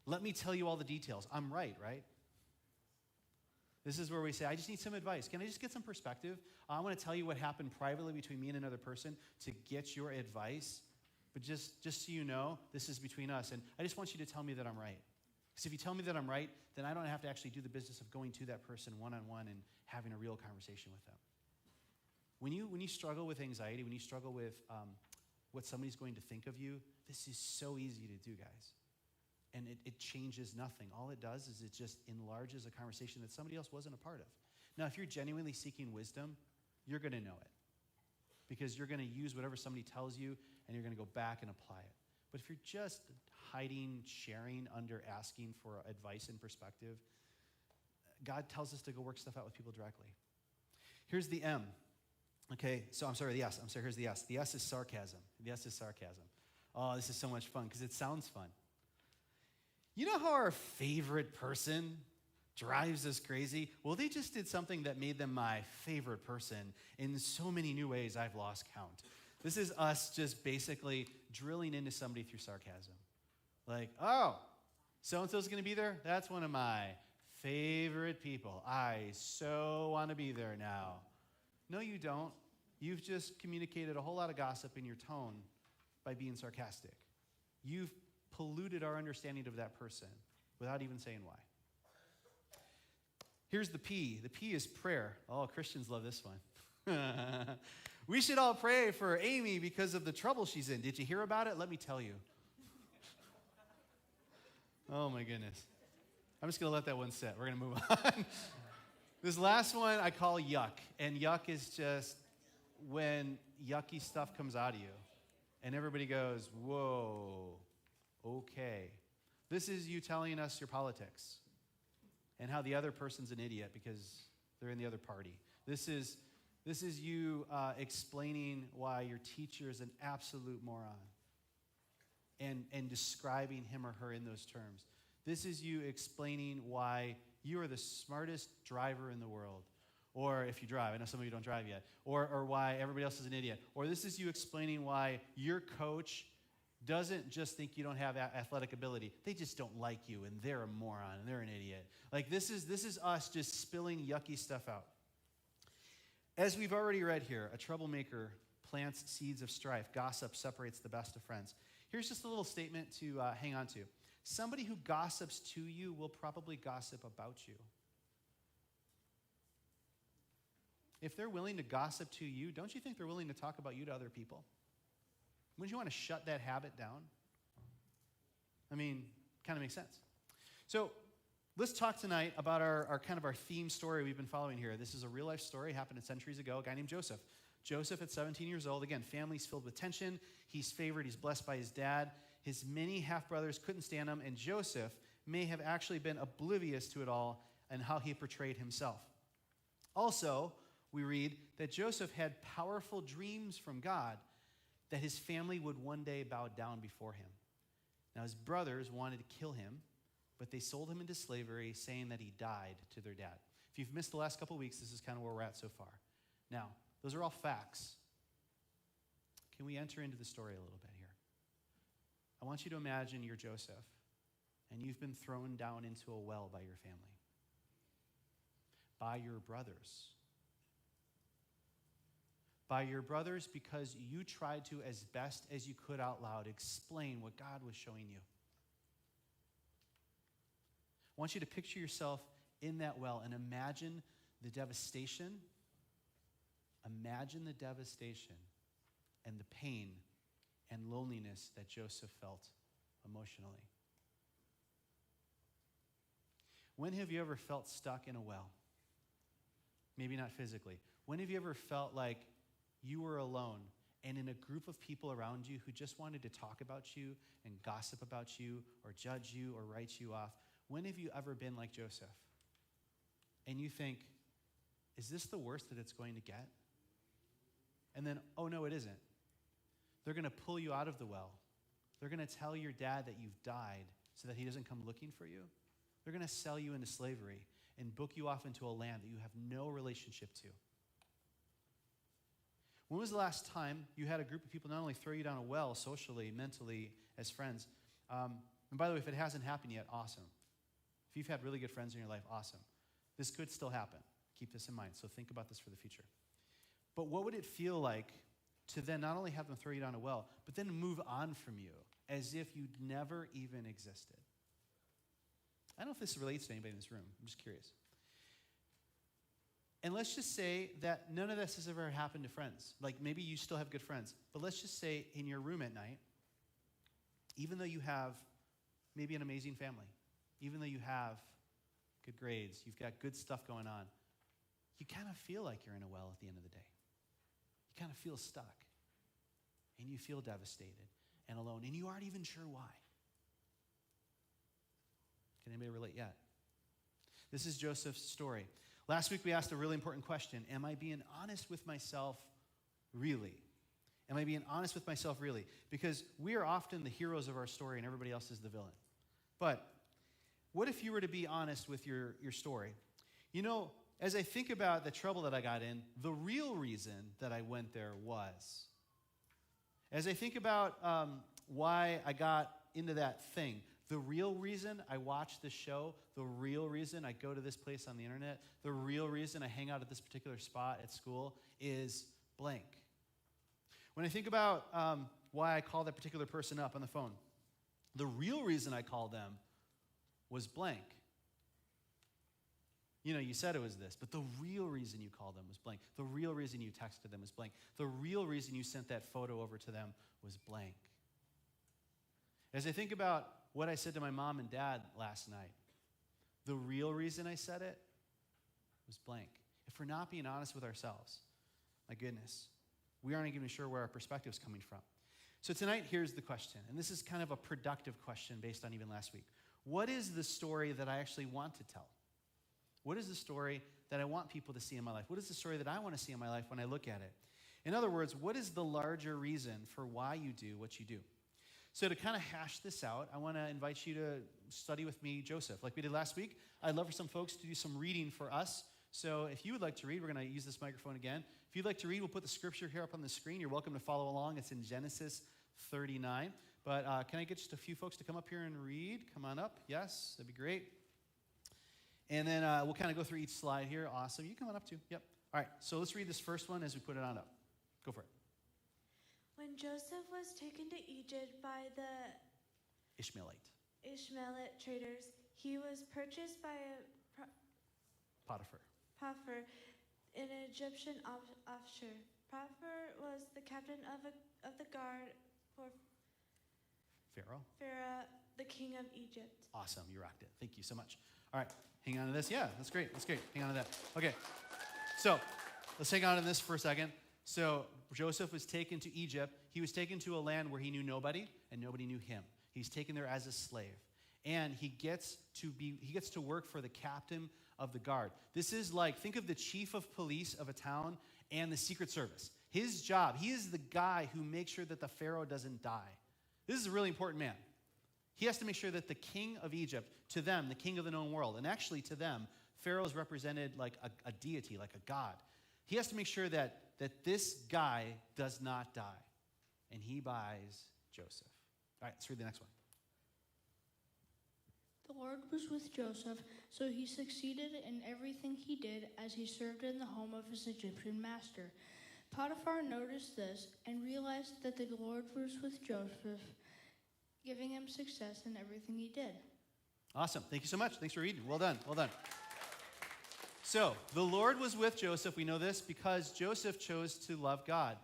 Let me tell you all the details. I'm right? This is where we say, I just need some advice. Can I just get some perspective? I want to tell you what happened privately between me and another person to get your advice. But just so you know, this is between us. And I just want you to tell me that I'm right. Because if you tell me that I'm right, then I don't have to actually do the business of going to that person one-on-one and having a real conversation with them. When you struggle with anxiety, when you struggle with what somebody's going to think of you, this is so easy to do, guys. And it changes nothing. All it does is it just enlarges a conversation that somebody else wasn't a part of. Now, if you're genuinely seeking wisdom, you're going to know it. Because you're going to use whatever somebody tells you, and you're going to go back and apply it. But if you're just hiding, sharing under asking for advice and perspective, God tells us to go work stuff out with people directly. Here's the M. Okay, so I'm sorry, the S. Here's the S. The S is sarcasm. The S is sarcasm. Oh, this is so much fun because it sounds fun. You know how our favorite person drives us crazy? Well, they just did something that made them my favorite person in so many new ways I've lost count. This is us just basically drilling into somebody through sarcasm. Like, oh, so-and-so's going to be there? That's one of my favorite people. I so want to be there now. No, you don't. You've just communicated a whole lot of gossip in your tone by being sarcastic. You've polluted our understanding of that person without even saying why. Here's the P. The P is prayer. Oh, Christians love this one. We should all pray for Amy because of the trouble she's in. Did you hear about it? Let me tell you. Oh, my goodness. I'm just going to let that one sit. We're going to move on. This last one I call yuck. And yuck is just when yucky stuff comes out of you. And everybody goes, whoa, okay. This is you telling us your politics and how the other person's an idiot because they're in the other party. This is you explaining why your teacher is an absolute moron and describing him or her in those terms. This is you explaining why you are the smartest driver in the world. Or if you drive, I know some of you don't drive yet. Or why everybody else is an idiot. Or this is you explaining why your coach doesn't just think you don't have athletic ability. They just don't like you, and they're a moron, and they're an idiot. Like this is us just spilling yucky stuff out. As we've already read here, a troublemaker plants seeds of strife. Gossip separates the best of friends. Here's just a little statement to hang on to. Somebody who gossips to you will probably gossip about you. If they're willing to gossip to you, don't you think they're willing to talk about you to other people? Wouldn't you want to shut that habit down? I mean, kind of makes sense. So let's talk tonight about our kind of our theme story we've been following here. This is a real life story, happened centuries ago, a guy named Joseph. Joseph at 17 years old, again, family's filled with tension. He's favored, he's blessed by his dad. His many half-brothers couldn't stand him, and Joseph may have actually been oblivious to it all and how he portrayed himself. Also, we read that Joseph had powerful dreams from God that his family would one day bow down before him. Now, his brothers wanted to kill him, but they sold him into slavery, saying that he died to their dad. If you've missed the last couple weeks, this is kind of where we're at so far. Now, those are all facts. Can we enter into the story a little bit here? I want you to imagine you're Joseph, and you've been thrown down into a well by your family, by your brothers. By your brothers because you tried to, as best as you could out loud, explain what God was showing you. I want you to picture yourself in that well and imagine the devastation. Imagine the devastation and the pain and loneliness that Joseph felt emotionally. When have you ever felt stuck in a well? Maybe not physically. When have you ever felt like you were alone and in a group of people around you who just wanted to talk about you and gossip about you or judge you or write you off? When have you ever been like Joseph? And you think, is this the worst that it's going to get? And then, oh no, it isn't. They're going to pull you out of the well. They're going to tell your dad that you've died so that he doesn't come looking for you. They're going to sell you into slavery and book you off into a land that you have no relationship to. When was the last time you had a group of people not only throw you down a well socially, mentally, as friends, and by the way, if it hasn't happened yet, awesome. If you've had really good friends in your life, awesome. This could still happen. Keep this in mind, so think about this for the future. But what would it feel like to then not only have them throw you down a well, but then move on from you as if you'd never even existed. I don't know if this relates to anybody in this room. I'm just curious. And let's just say that none of this has ever happened to friends. Like maybe you still have good friends, but let's just say in your room at night, even though you have maybe an amazing family, even though you have good grades, you've got good stuff going on, you kind of feel like you're in a well at the end of the day. You kind of feel stuck, and you feel devastated and alone, and you aren't even sure why. Can anybody relate yet? This is Joseph's story. Last week we asked a really important question. Am I being honest with myself really? Am I being honest with myself really? Because we are often the heroes of our story and everybody else is the villain. But what if you were to be honest with your story? You know, as I think about the trouble that I got in, the real reason that I went there was. As I think about why I got into that thing, the real reason I watch this show, the real reason I go to this place on the internet, the real reason I hang out at this particular spot at school is blank. When I think about why I call that particular person up on the phone, the real reason I called them was blank. You know, you said it was this, but the real reason you called them was blank. The real reason you texted them was blank. The real reason you sent that photo over to them was blank. As I think about what I said to my mom and dad last night, the real reason I said it was blank. If we're not being honest with ourselves, my goodness, we aren't even sure where our perspective's coming from. So tonight, here's the question, and this is kind of a productive question based on even last week. What is the story that I actually want to tell? What is the story that I want people to see in my life? What is the story that I want to see in my life when I look at it? In other words, what is the larger reason for why you do what you do? So to kind of hash this out, I want to invite you to study with me Joseph. Like we did last week, I'd love for some folks to do some reading for us. So if you would like to read, we're going to use this microphone again. If you'd like to read, we'll put the scripture here up on the screen. You're welcome to follow along. It's in Genesis 39. But can I get just a few folks to come up here and read? Come on up. Yes, that'd be great. And then we'll kind of go through each slide here. Awesome. You come on up too. Yep. All right, so let's read this first one as we put it on up. Go for it. When Joseph was taken to Egypt by the Ishmaelite traders, he was purchased by Potiphar, an Egyptian officer. Potiphar was the captain of the guard for Pharaoh, the king of Egypt. Awesome, you rocked it. Thank you so much. All right, hang on to this. Yeah, that's great. Hang on to that. Okay, so let's hang on to this for a second. So Joseph was taken to Egypt. He was taken to a land where he knew nobody and nobody knew him. He's taken there as a slave. And he gets to work for the captain of the guard. This is like, think of the chief of police of a town and the Secret Service. His job, he is the guy who makes sure that the Pharaoh doesn't die. This is a really important man. He has to make sure that the king of Egypt, to them, the king of the known world, and actually to them, Pharaoh is represented like a deity, like a god. He has to make sure that this guy does not die. And he buys Joseph. All right, let's read the next one. The Lord was with Joseph, so he succeeded in everything he did as he served in the home of his Egyptian master. Potiphar noticed this and realized that the Lord was with Joseph, giving him success in everything he did. Awesome. Thank you so much. Thanks for reading. Well done. Well done. So, the Lord was with Joseph. We know this because Joseph chose to love God.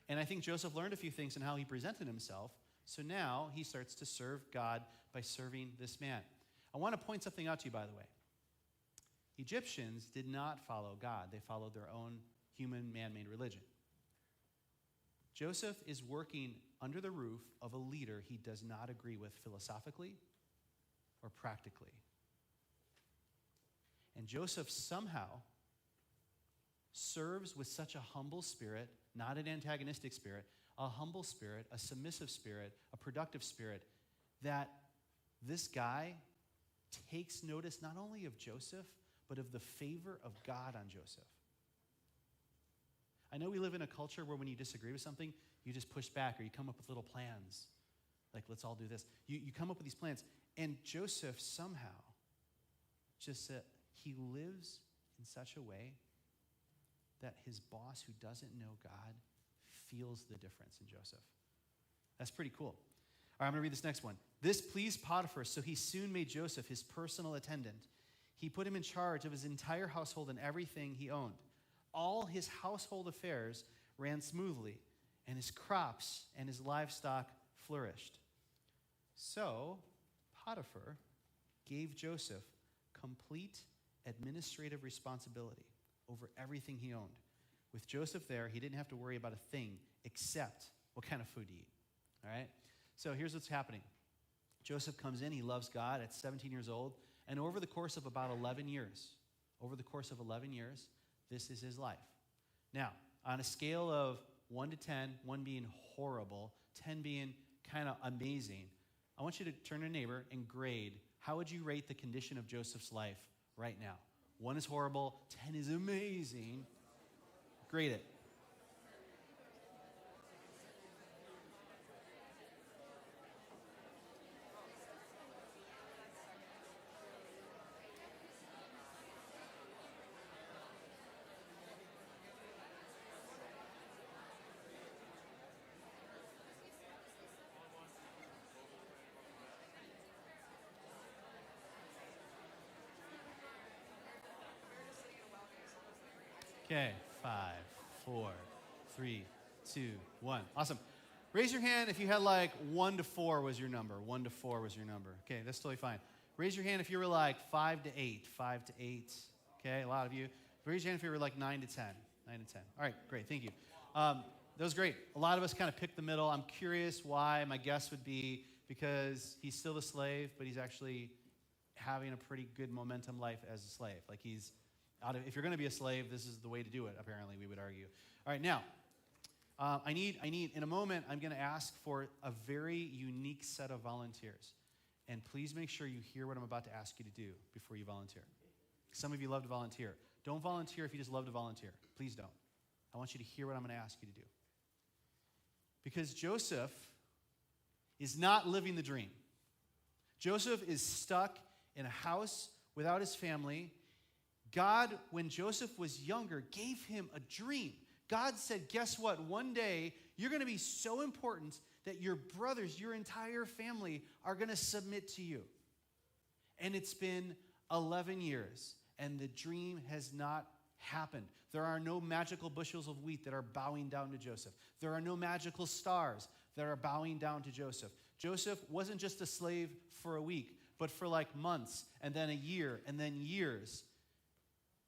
And I think Joseph learned a few things in how he presented himself. So now he starts to serve God by serving this man. I want to point something out to you, by the way. Egyptians did not follow God. They followed their own human man-made religion. Joseph is working under the roof of a leader he does not agree with philosophically or practically. And Joseph somehow serves with such a humble spirit, not an antagonistic spirit, a humble spirit, a submissive spirit, a productive spirit, that this guy takes notice not only of Joseph, but of the favor of God on Joseph. I know we live in a culture where when you disagree with something, you just push back or you come up with little plans. Like, let's all do this. You come up with these plans. And Joseph somehow just said, he lives in such a way that his boss, who doesn't know God, feels the difference in Joseph. That's pretty cool. All right, I'm going to read this next one. This pleased Potiphar, so he soon made Joseph his personal attendant. He put him in charge of his entire household and everything he owned. All his household affairs ran smoothly, and his crops and his livestock flourished. So Potiphar gave Joseph complete administrative responsibility over everything he owned. With Joseph there, he didn't have to worry about a thing except what kind of food to eat. All right? So here's what's happening. Joseph comes in, he loves God at 17 years old, and over the course of about 11 years, this is his life. Now, on a scale of 1 to 10, 1 being horrible, 10 being kind of amazing, I want you to turn to a neighbor and grade. How would you rate the condition of Joseph's life right now? 1 is horrible, 10 is amazing. Grade it. Okay, 5, 4, 3, 2, 1. Awesome. Raise your hand if you had like 1 to 4 was your number. 1 to 4 was your number. Okay, that's totally fine. Raise your hand if you were like 5 to 8. 5 to 8. Okay, a lot of you. Raise your hand if you were like 9 to 10. 9 to 10. All right, great. Thank you. That was great. A lot of us kind of picked the middle. I'm curious why. My guess would be because he's still a slave, but he's actually having a pretty good momentum life as a slave. Like he's if you're going to be a slave, this is the way to do it, apparently, we would argue. All right, now, I need, in a moment, I'm going to ask for a very unique set of volunteers. And please make sure you hear what I'm about to ask you to do before you volunteer. Some of you love to volunteer. Don't volunteer if you just love to volunteer. Please don't. I want you to hear what I'm going to ask you to do. Because Joseph is not living the dream. Joseph is stuck in a house without his family. God, when Joseph was younger, gave him a dream. God said, guess what? One day, you're going to be so important that your brothers, your entire family, are going to submit to you. And it's been 11 years, and the dream has not happened. There are no magical bushels of wheat that are bowing down to Joseph. There are no magical stars that are bowing down to Joseph. Joseph wasn't just a slave for a week, but for like months, and then a year, and then years.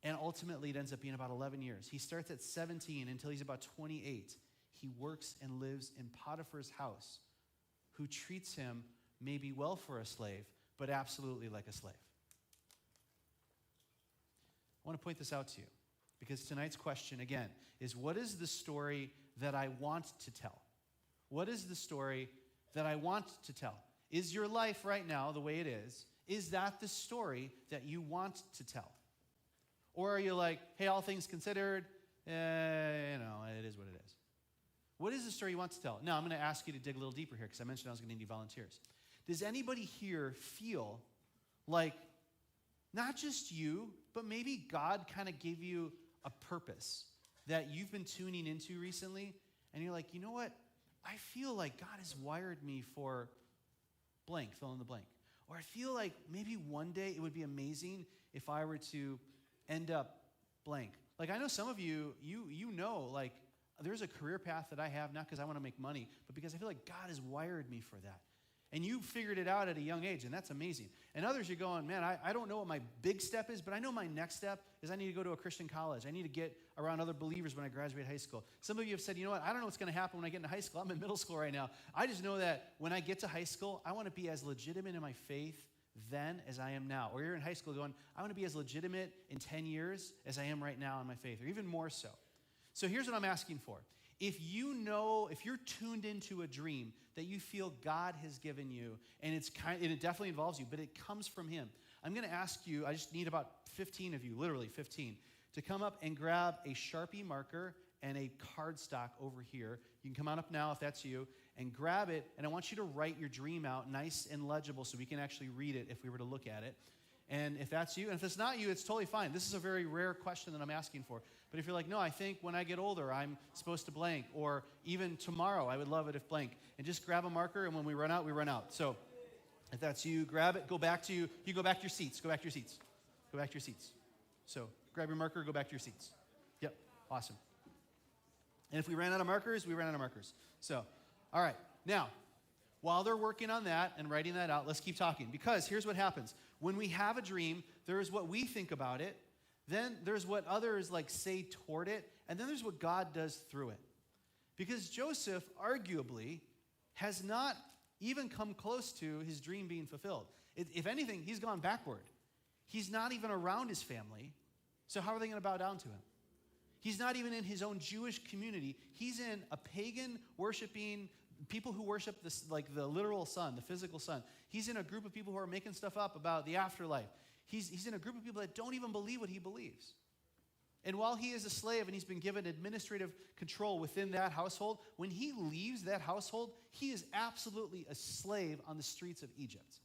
And ultimately, it ends up being about 11 years. He starts at 17 until he's about 28. He works and lives in Potiphar's house, who treats him maybe well for a slave, but absolutely like a slave. I want to point this out to you, because tonight's question, again, is what is the story that I want to tell? What is the story that I want to tell? Is your life right now the way it is that the story that you want to tell? Or are you like, hey, all things considered, it is what it is. What is the story you want to tell? Now, I'm going to ask you to dig a little deeper here because I mentioned I was going to need volunteers. Does anybody here feel like not just you, but maybe God kind of gave you a purpose that you've been tuning into recently, and you're like, you know what? I feel like God has wired me for blank, fill in the blank. Or I feel like maybe one day it would be amazing if I were to end up blank. Like I know some of you know, like there's a career path that I have, not because I want to make money, but because I feel like God has wired me for that. And you figured it out at a young age, and that's amazing. And others, you're going, man, I don't know what my big step is, but I know my next step is I need to go to a Christian college. I need to get around other believers when I graduate high school. Some of you have said, you know what, I don't know what's going to happen when I get into high school. I'm in middle school right now. I just know that when I get to high school, I want to be as legitimate in my faith then as I am now. Or you're in high school going, I want to be as legitimate in 10 years as I am right now in my faith, or even more so. So here's what I'm asking for. If you're tuned into a dream that you feel God has given you, and it definitely involves you, but it comes from Him, I'm going to ask you, I just need about 15 of you, literally 15, to come up and grab a Sharpie marker and a cardstock over here. You can come on up now if that's you, and grab it, and I want you to write your dream out nice and legible so we can actually read it if we were to look at it. And if that's you, and if it's not you, it's totally fine. This is a very rare question that I'm asking for. But if you're like, no, I think when I get older, I'm supposed to blank. Or even tomorrow, I would love it if blank. And just grab a marker, and when we run out, we run out. So if that's you, grab it, go back to your seats. Go back to your seats. Go back to your seats. So grab your marker, go back to your seats. Yep, awesome. And if we ran out of markers, we ran out of markers. So, all right. Now, while they're working on that and writing that out, let's keep talking. Because here's what happens. When we have a dream, there is what we think about it. Then there's what others say toward it. And then there's what God does through it. Because Joseph, arguably, has not even come close to his dream being fulfilled. If anything, he's gone backward. He's not even around his family. So how are they going to bow down to him? He's not even in his own Jewish community. He's in a pagan worshiping people who worship this, the literal sun, the physical sun. He's in a group of people who are making stuff up about the afterlife. He's in a group of people that don't even believe what he believes. And while he is a slave and he's been given administrative control within that household, when he leaves that household, he is absolutely a slave on the streets of Egypt.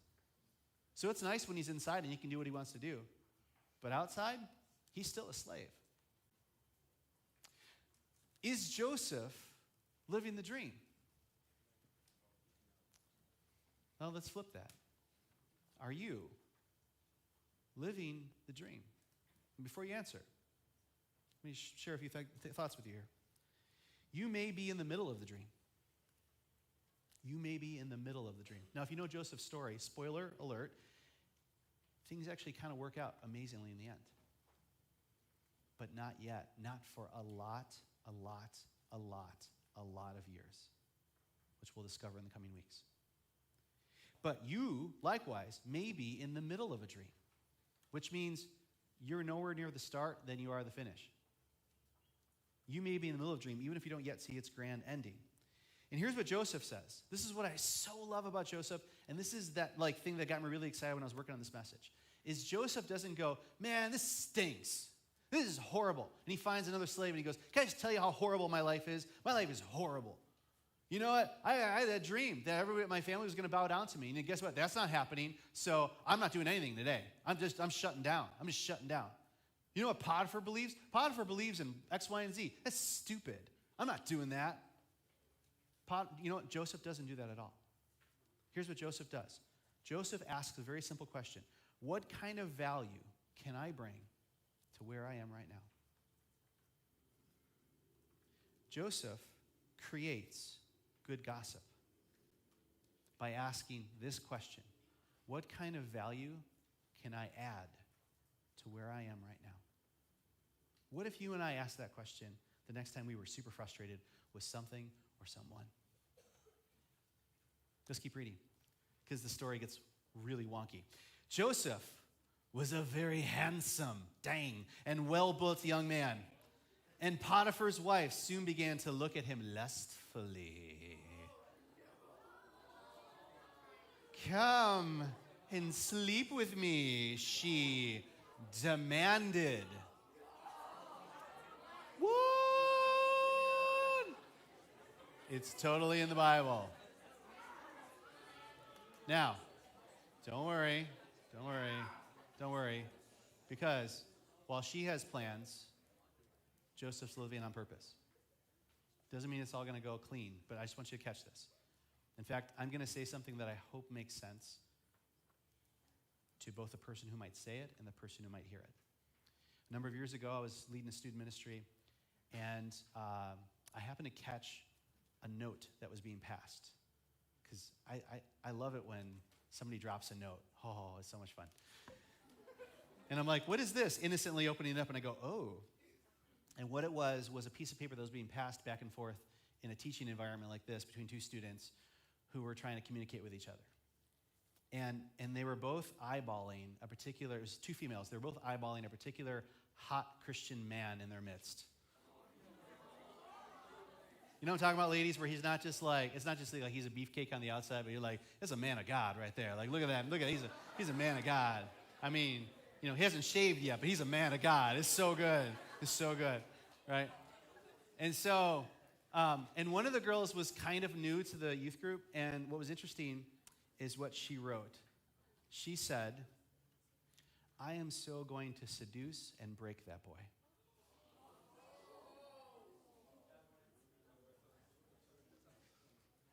So it's nice when he's inside and he can do what he wants to do. But outside, he's still a slave. Is Joseph living the dream? Well, let's flip that. Are you living the dream? And before you answer, let me share a few thoughts with you here. You may be in the middle of the dream. You may be in the middle of the dream. Now, if you know Joseph's story, spoiler alert, things actually kind of work out amazingly in the end. But not yet. Not for a lot of years, which we'll discover in the coming weeks. But you, likewise, may be in the middle of a dream, which means you're nowhere near the start than you are the finish. You may be in the middle of a dream, even if you don't yet see its grand ending. And here's what Joseph says. This is what I so love about Joseph, and this is that thing that got me really excited when I was working on this message, is Joseph doesn't go, man, this stinks. This is horrible. And he finds another slave and he goes, can I just tell you how horrible my life is? My life is horrible. You know what? I had that dream that everybody at my family was going to bow down to me. And guess what? That's not happening. So I'm not doing anything today. I'm shutting down. I'm just shutting down. You know what Potiphar believes? Potiphar believes in X, Y, and Z. That's stupid. I'm not doing that. You know what? Joseph doesn't do that at all. Here's what Joseph does. Joseph asks a very simple question. What kind of value can I bring to where I am right now? Joseph creates good gossip by asking this question. What kind of value can I add to where I am right now? What if you and I asked that question the next time we were super frustrated with something or someone? Let's keep reading, because the story gets really wonky. Joseph was a very handsome, and well-built young man. And Potiphar's wife soon began to look at him lustfully. Come and sleep with me, she demanded. What? It's totally in the Bible. Now, don't worry, because while she has plans, Joseph's living on purpose. Doesn't mean it's all going to go clean, but I just want you to catch this. In fact, I'm going to say something that I hope makes sense to both the person who might say it and the person who might hear it. A number of years ago, I was leading a student ministry, and I happened to catch a note that was being passed. Because I love it when somebody drops a note. Oh, it's so much fun. And I'm like, what is this? Innocently opening it up, and I go, oh. And what it was a piece of paper that was being passed back and forth in a teaching environment like this between two students who were trying to communicate with each other. And they were both eyeballing a particular, it was two females, they were both eyeballing a particular hot Christian man in their midst. You know what I'm talking about, ladies, where it's not just like he's a beefcake on the outside, but you're like, there's a man of God right there. Like, look at that, he's a man of God. I mean, he hasn't shaved yet, but he's a man of God. It's so good. It's so good, right? And so, and one of the girls was kind of new to the youth group, and what was interesting is what she wrote. She said, I am so going to seduce and break that boy.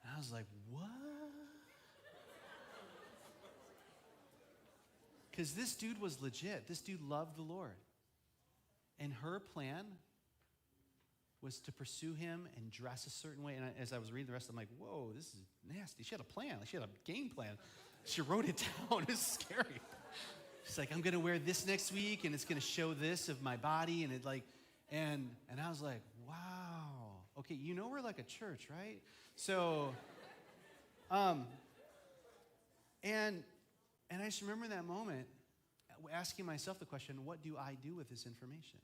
And I was like, what? Because this dude was legit. This dude loved the Lord. And her plan was to pursue him and dress a certain way. And as I was reading the rest, I'm like, whoa, this is nasty. She had a plan. She had a game plan. She wrote it down. It was scary. She's like, I'm going to wear this next week, and it's going to show this of my body. And and I was like, wow. Okay, you know we're like a church, right? So, and I just remember that moment asking myself the question, what do I do with this information?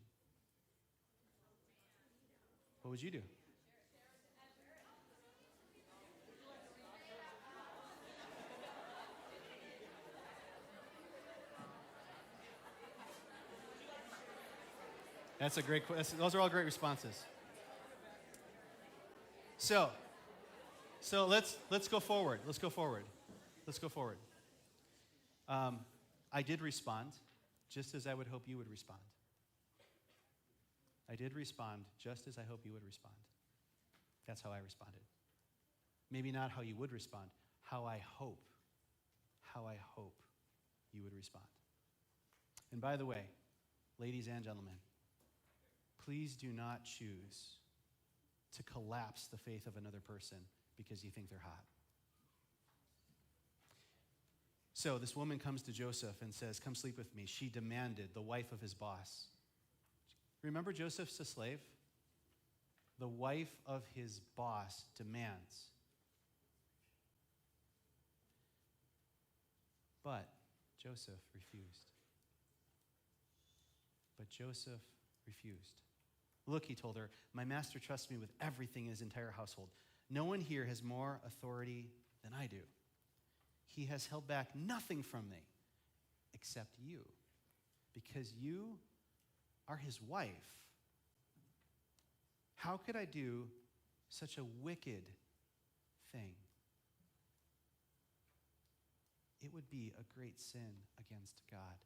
What would you do? That's a great question. Those are all great responses. So let's go forward. Let's go forward. I did respond, just as I would hope you would respond. I did respond, just as I hope you would respond. That's how I responded. Maybe not how you would respond, how I hope you would respond. And by the way, ladies and gentlemen, please do not choose to collapse the faith of another person because you think they're hot. So this woman comes to Joseph and says, come sleep with me. She demanded, the wife of his boss. Remember, Joseph's a slave? The wife of his boss demands. But Joseph refused. Look, he told her, my master trusts me with everything in his entire household. No one here has more authority than I do. He has held back nothing from me except you, because you are his wife. How could I do such a wicked thing? It would be a great sin against God.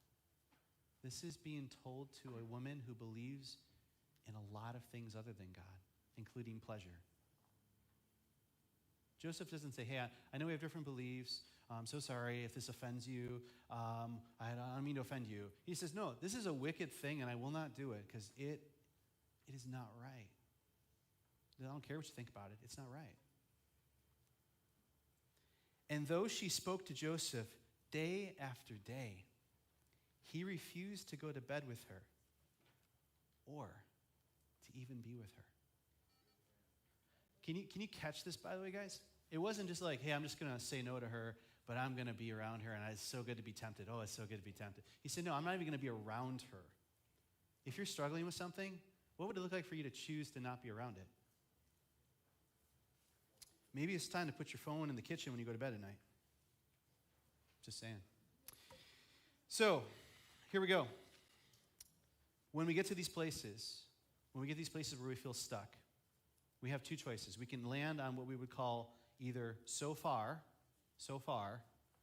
This is being told to a woman who believes in a lot of things other than God, including pleasure. Joseph doesn't say, hey, I know we have different beliefs. I'm so sorry if this offends you. I don't mean to offend you. He says, no, this is a wicked thing, and I will not do it because it is not right. I don't care what you think about it. It's not right. And though she spoke to Joseph day after day, he refused to go to bed with her or to even be with her. Can you catch this, by the way, guys? It wasn't just like, hey, I'm just going to say no to her, but I'm going to be around her, and it's so good to be tempted. Oh, it's so good to be tempted. He said, no, I'm not even going to be around her. If you're struggling with something, what would it look like for you to choose to not be around it? Maybe it's time to put your phone in the kitchen when you go to bed at night. Just saying. So, here we go. When we get to these places, where we feel stuck, we have two choices. We can land on what we would call either so far.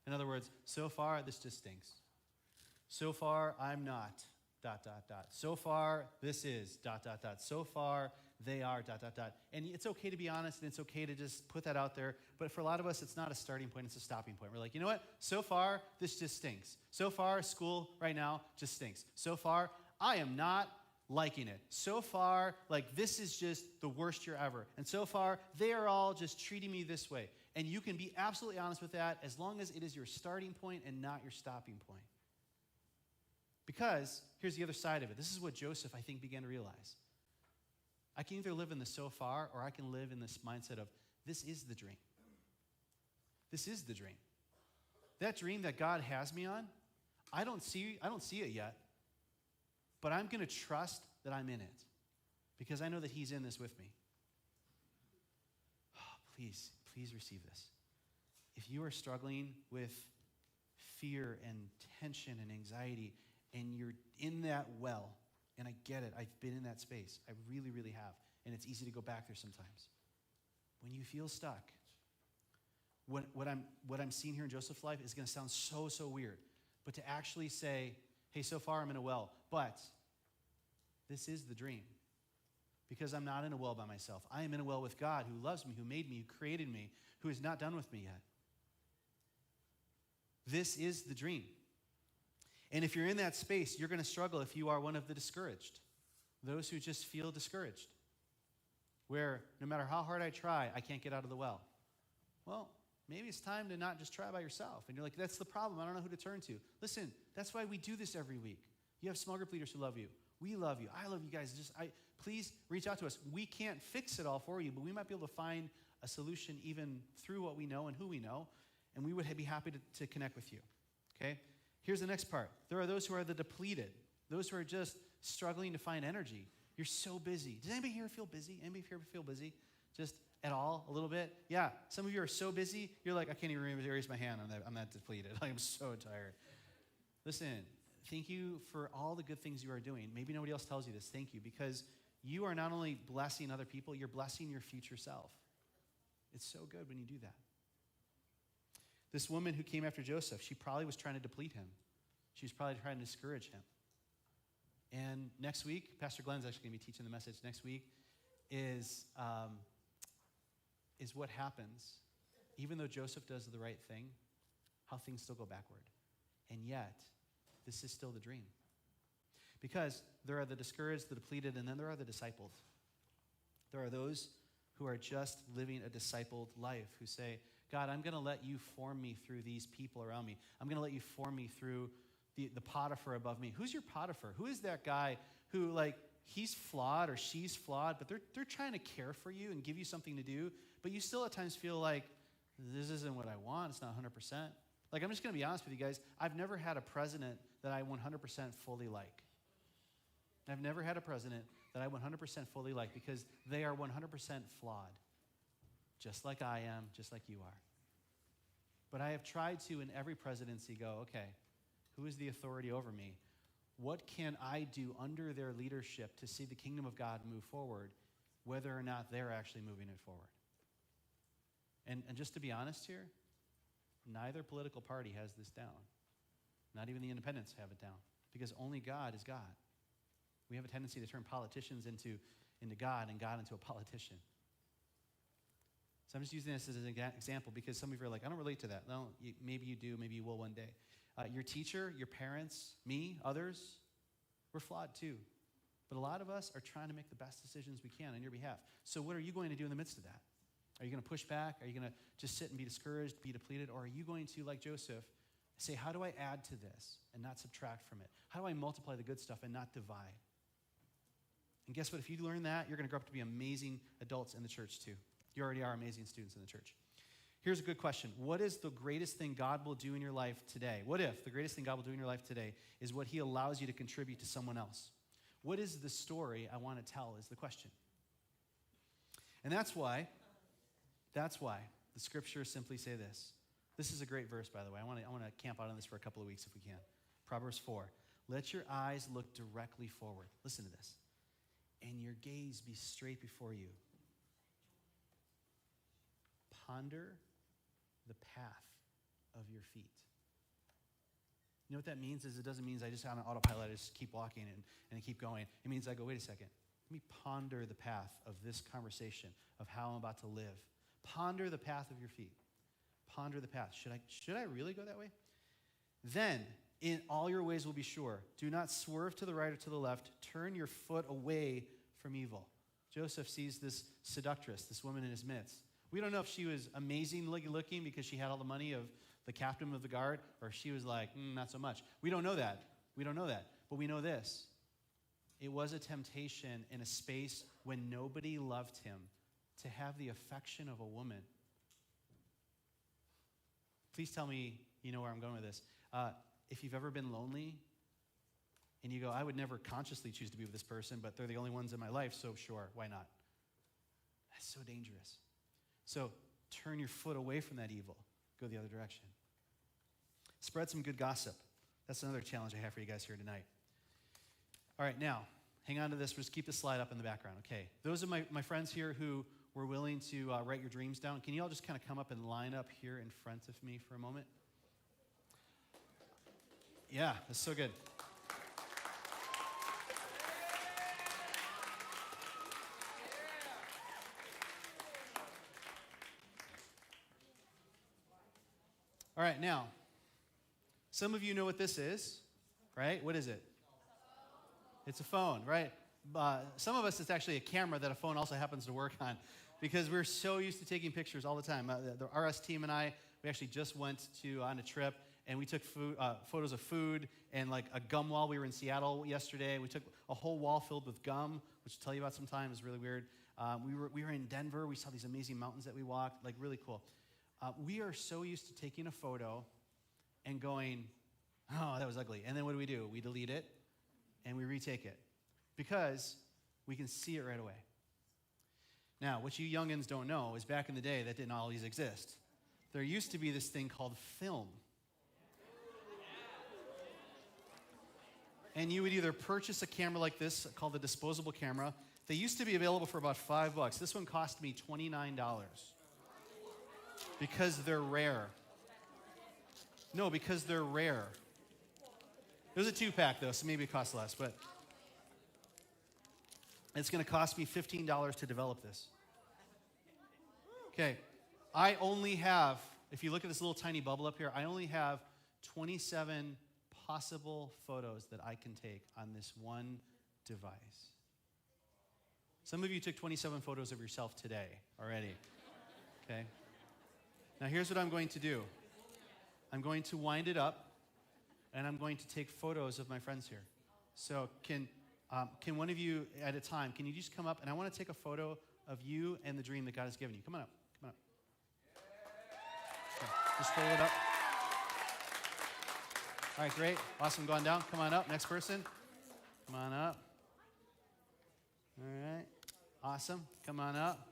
In other words, so far, this just stinks. So far, I'm not, ... So far, this is, ... So far, they are, ... And it's okay to be honest, and it's okay to just put that out there, but for a lot of us, it's not a starting point, it's a stopping point. We're like, you know what? So far, this just stinks. So far, school right now just stinks. So far, I am not liking it. So far, like, this is just the worst year ever. And so far, they are all just treating me this way. And you can be absolutely honest with that as long as it is your starting point and not your stopping point. Because here's the other side of it. This is what Joseph, I think, began to realize. I can either live in the so far, or I can live in this mindset of, this is the dream. This is the dream. That dream that God has me on, I don't see it yet, but I'm going to trust that I'm in it because I know that he's in this with me. Oh, please receive this. If you are struggling with fear and tension and anxiety, and you're in that well, and I get it, I've been in that space. I really, really have. And it's easy to go back there sometimes. When you feel stuck, what I'm seeing here in Joseph's life is going to sound so weird. But to actually say, Hey, so far I'm in a well, but this is the dream. Because I'm not in a well by myself. I am in a well with God who loves me, who made me, who created me, who is not done with me yet. This is the dream. And if you're in that space, you're going to struggle if you are one of the discouraged. Those who just feel discouraged. Where no matter how hard I try, I can't get out of the well. Well, maybe it's time to not just try by yourself. And you're like, that's the problem. I don't know who to turn to. Listen, that's why we do this every week. You have small group leaders who love you. We love you. I love you guys. Please reach out to us. We can't fix it all for you, but we might be able to find a solution even through what we know and who we know, and we would be happy to connect with you. Okay? Here's the next part. There are those who are the depleted, those who are just struggling to find energy. You're so busy. Does anybody here feel busy? Anybody here feel busy? Just at all, a little bit? Yeah, some of you are so busy, you're like, I can't even raise my hand. I'm that depleted. I'm so tired. Listen, thank you for all the good things you are doing. Maybe nobody else tells you this. Thank you, because you are not only blessing other people, you're blessing your future self. It's so good when you do that. This woman who came after Joseph, she probably was trying to deplete him. She was probably trying to discourage him. And next week, Pastor Glenn's actually going to be teaching the message next week, is what happens, even though Joseph does the right thing, how things still go backward. And yet, this is still the dream. Because there are the discouraged, the depleted, and then there are the discipled. There are those who are just living a discipled life, who say, God, I'm going to let you form me through these people around me. I'm going to let you form me through the Potiphar above me. Who's your Potiphar? Who is that guy who, like, he's flawed or she's flawed, but they're trying to care for you and give you something to do, but you still at times feel like, this isn't what I want. It's not 100%. Like, I'm just going to be honest with you guys. I've never had a president that I 100% fully like. I've never had a president that I 100% fully like, because they are 100% flawed, just like I am, just like you are. But I have tried to, in every presidency, go, okay, who is the authority over me? What can I do under their leadership to see the kingdom of God move forward, whether or not they're actually moving it forward? And just to be honest here, neither political party has this down. Not even the independents have it down, because only God is God. We have a tendency to turn politicians into God and God into a politician. So I'm just using this as an example because some of you are like, I don't relate to that. No, maybe you do, maybe you will one day. Your teacher, your parents, me, others, we're flawed too. But a lot of us are trying to make the best decisions we can on your behalf. So what are you going to do in the midst of that? Are you going to push back? Are you going to just sit and be discouraged, be depleted? Or are you going to, like Joseph, say, how do I add to this and not subtract from it? How do I multiply the good stuff and not divide? And guess what? If you learn that, you're going to grow up to be amazing adults in the church too. You already are amazing students in the church. Here's a good question. What is the greatest thing God will do in your life today? What if the greatest thing God will do in your life today is what he allows you to contribute to someone else? What is the story I want to tell is the question. And that's why the scriptures simply say this. This is a great verse, by the way. I want to camp out on this for a couple of weeks if we can. Proverbs 4. Let your eyes look directly forward. Listen to this. And your gaze be straight before you. Ponder the path of your feet. You know what that means is it doesn't mean I just on an autopilot, I just keep walking and keep going. It means I go, wait a second. Let me ponder the path of this conversation, of how I'm about to live. Ponder the path of your feet. Ponder the path. Should I really go that way? Then in all your ways will be sure. Do not swerve to the right or to the left. Turn your foot away from evil. Joseph sees this seductress, this woman in his midst. We don't know if she was amazingly looking because she had all the money of the captain of the guard, or she was like, not so much. We don't know that. But we know this. It was a temptation in a space when nobody loved him to have the affection of a woman. Please tell me you know where I'm going with this. If you've ever been lonely and you go, I would never consciously choose to be with this person, but they're the only ones in my life, so sure, why not? That's so dangerous. So turn your foot away from that evil. Go the other direction. Spread some good gossip. That's another challenge I have for you guys here tonight. All right, now, hang on to this. Just keep the slide up in the background, okay? Those are my friends here who were willing to write your dreams down. Can you all just kind of come up and line up here in front of me for a moment? Yeah, that's so good. All right, now, some of you know what this is, right? What is it? It's a phone, right? Some of us, it's actually a camera that a phone also happens to work on because we're so used to taking pictures all the time. The RS team and I, we actually just went on a trip, and we took photos of food and like a gum wall. We were in Seattle yesterday. We took a whole wall filled with gum, which I'll tell you about sometime. Is really weird. We were in Denver. We saw these amazing mountains that we walked, like really cool. We are so used to taking a photo and going, oh, that was ugly. And then what do? We delete it, and we retake it because we can see it right away. Now, what you youngins don't know is back in the day, that didn't always exist. There used to be this thing called film. And you would either purchase a camera like this called a disposable camera. They used to be available for about $5. This one cost me $29 because they're rare. No, because they're rare. It was a 2-pack though, so maybe it costs less, but it's going to cost me $15 to develop this. Okay, I only have, if you look at this little tiny bubble up here, I only have 27 possible photos that I can take on this one device. Some of you took 27 photos of yourself today already. Okay? Now here's what I'm going to do. I'm going to wind it up, and I'm going to take photos of my friends here. So can one of you at a time, can you just come up, and I want to take a photo of you and the dream that God has given you. Come on up. Come on up. Okay, just hold it up. All right, great. Awesome. Going down. Come on up. Next person. Come on up. All right. Awesome. Come on up.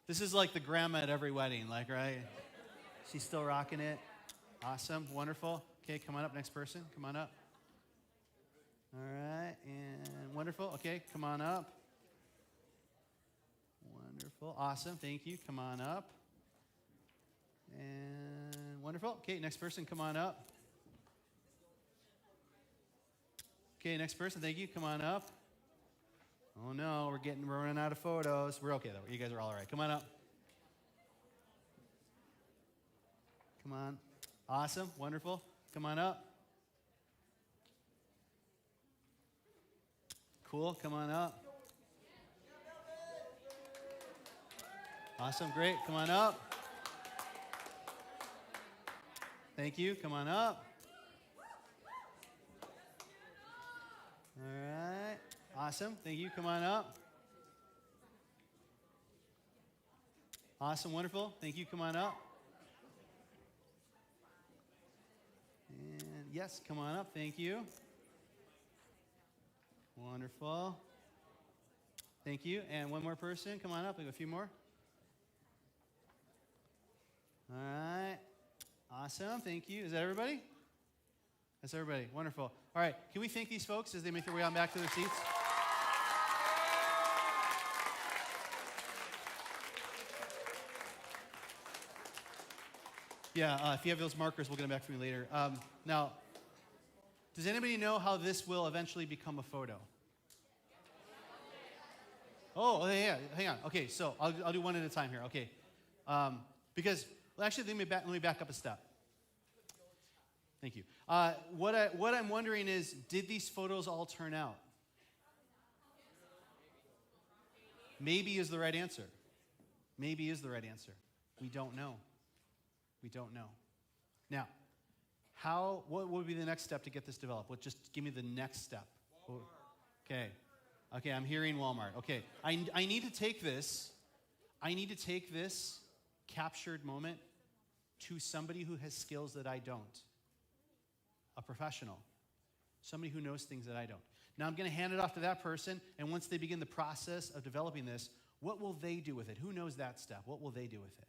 This is like the grandma at every wedding, like, right? She's still rocking it. Awesome. Wonderful. Okay, come on up. Next person. Come on up. All right. And wonderful. Okay, come on up. Wonderful. Awesome. Thank you. Come on up. And wonderful. Okay, next person. Come on up. Okay, next person. Thank you. Come on up. Oh no, we're running out of photos. We're okay though. You guys are all right. Come on up. Come on. Awesome. Wonderful. Come on up. Cool. Come on up. Awesome. Great. Come on up. Thank you. Come on up. All right. Awesome. Thank you. Come on up. Awesome. Wonderful. Thank you. Come on up. And yes, come on up. Thank you. Wonderful. Thank you. And one more person. Come on up. We have a few more. All right. Awesome. Thank you. Is that everybody? That's everybody. Wonderful. All right. Can we thank these folks as they make their way on back to their seats? Yeah, if you have those markers, we'll get them back from you later. Now, does anybody know how this will eventually become a photo? Oh, yeah. Hang on. Okay, so I'll do one at a time here. Okay, because actually, let me back up a step. Thank you. What I'm wondering is, did these photos all turn out? Maybe is the right answer. Maybe is the right answer. We don't know. We don't know. Now, what would be the next step to get this developed? Well, just give me the next step. Walmart. Okay, I'm hearing Walmart. Okay, I need to take this. I need to take this captured moment to somebody who has skills that I don't. A professional. Somebody who knows things that I don't. Now I'm going to hand it off to that person, and once they begin the process of developing this, what will they do with it? Who knows that step? What will they do with it?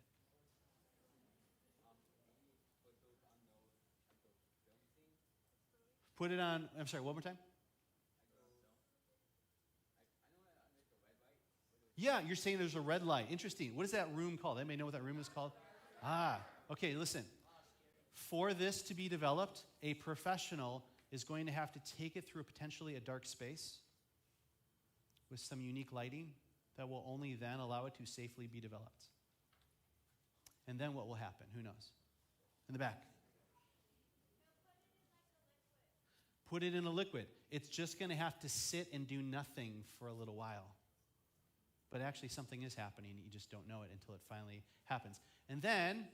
Put it on, I'm sorry, one more time? Yeah, you're saying there's a red light. Interesting. What is that room called? Anybody know what that room is called? Okay, listen. For this to be developed, a professional is going to have to take it through potentially a dark space with some unique lighting that will only then allow it to safely be developed. And then what will happen? Who knows? In the back. Put it in a liquid. It's just going to have to sit and do nothing for a little while. But actually something is happening. You just don't know it until it finally happens. And then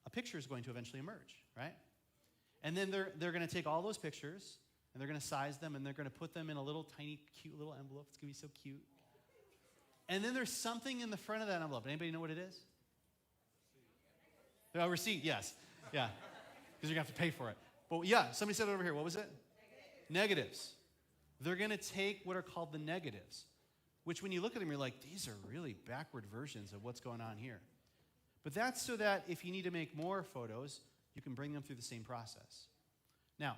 a picture is going to eventually emerge, right? And then they're going to take all those pictures and they're going to size them and they're going to put them in a little tiny, cute little envelope. It's going to be so cute. And then there's something in the front of that envelope. Anybody know what it is? Oh, receipt, yes. Yeah. Because you're going to have to pay for it. But yeah, somebody said it over here. What was it? Negatives. They're going to take what are called the negatives, which when you look at them, you're like, these are really backward versions of what's going on here. But that's so that if you need to make more photos, you can bring them through the same process. Now,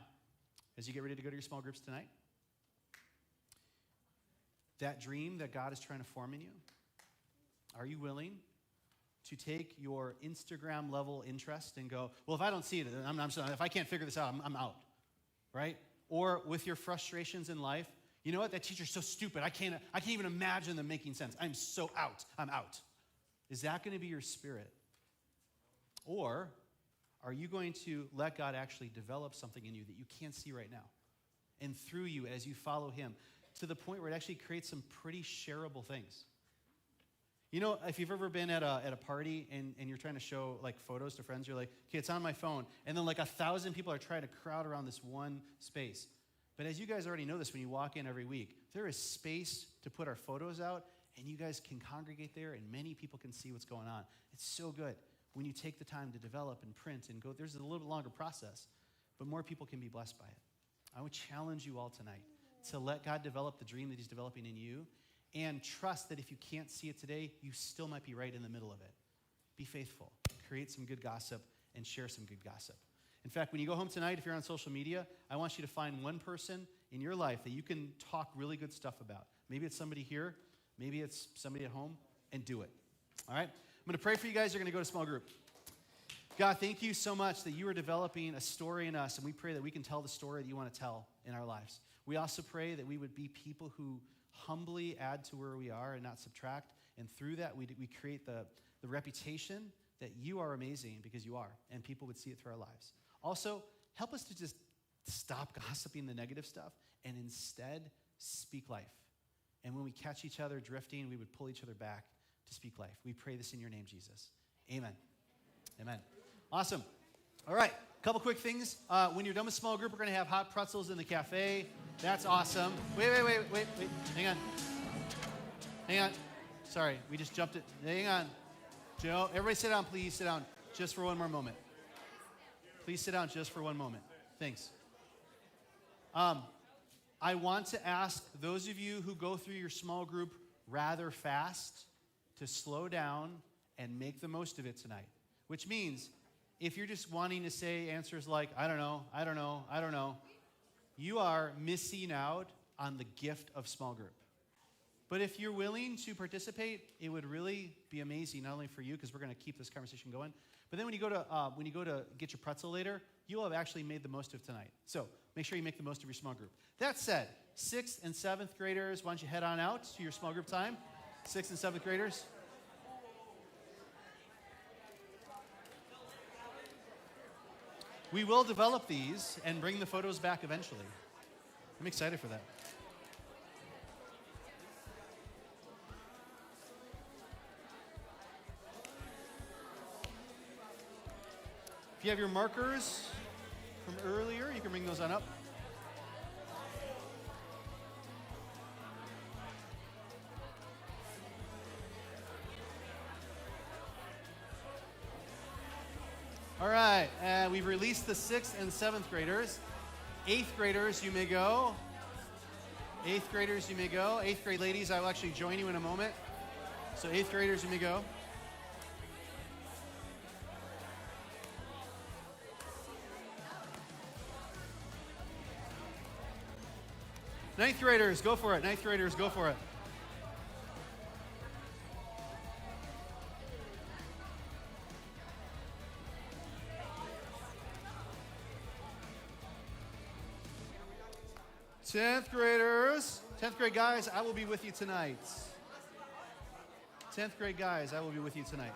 as you get ready to go to your small groups tonight, that dream that God is trying to form in you, are you willing to take your Instagram level interest and go, well, if I don't see it, if I can't figure this out, I'm out, right? Or with your frustrations in life, you know what? That teacher's so stupid. I can't even imagine them making sense. I'm so out. I'm out. Is that going to be your spirit? Or are you going to let God actually develop something in you that you can't see right now? And through you, as you follow him, to the point where it actually creates some pretty shareable things. You know, if you've ever been at a party and you're trying to show like photos to friends, you're like, okay, it's on my phone. And then like 1,000 people are trying to crowd around this one space. But as you guys already know this, when you walk in every week, there is space to put our photos out, and you guys can congregate there, and many people can see what's going on. It's so good when you take the time to develop and print and go. There's a little longer process, but more people can be blessed by it. I would challenge you all tonight to let God develop the dream that he's developing in you, and trust that if you can't see it today, you still might be right in the middle of it. Be faithful. Create some good gossip and share some good gossip. In fact, when you go home tonight, if you're on social media, I want you to find one person in your life that you can talk really good stuff about. Maybe it's somebody here, maybe it's somebody at home, and do it. All right? I'm going to pray for you guys. You're going to go to small group. God, thank you so much that you are developing a story in us, and we pray that we can tell the story that you want to tell in our lives. We also pray that we would be people who humbly add to where we are and not subtract, and through that we create the reputation that you are amazing, because you are, and people would see it through our lives. Also, help us to just stop gossiping the negative stuff and instead speak life. And when we catch each other drifting, we would pull each other back to speak life. We pray this in your name, Jesus. Amen. Amen. Awesome. All right, a couple quick things. When you're done with small group, we're going to have hot pretzels in the cafe. That's awesome. Wait. Hang on. Sorry, we just jumped it. Hang on. Joe, everybody sit down, please. Sit down just for one more moment. Please sit down just for one moment. Thanks. I want to ask those of you who go through your small group rather fast to slow down and make the most of it tonight. Which means, if you're just wanting to say answers like, I don't know, you are missing out on the gift of small group. But if you're willing to participate, it would really be amazing, not only for you, because we're going to keep this conversation going, but then when you go to get your pretzel later, you will have actually made the most of tonight. So make sure you make the most of your small group. That said, 6th and 7th graders, why don't you head on out to your small group time? 6th and 7th graders. We will develop these and bring the photos back eventually. I'm excited for that. If you have your markers from earlier, you can bring those on up. All right, we've released the 6th and 7th graders. 8th graders, you may go. 8th graders, you may go. 8th grade ladies, I will actually join you in a moment. So 8th graders, you may go. Ninth graders, go for it. 9th graders, go for it. Tenth graders, 10th grade guys, I will be with you tonight. 10th grade guys, I will be with you tonight.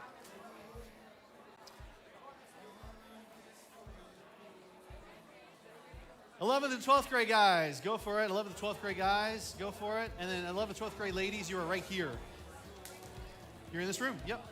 11th and 12th grade guys, go for it. 11th and 12th grade guys, go for it. And then 11th and 12th grade ladies, you are right here. You're in this room. Yep.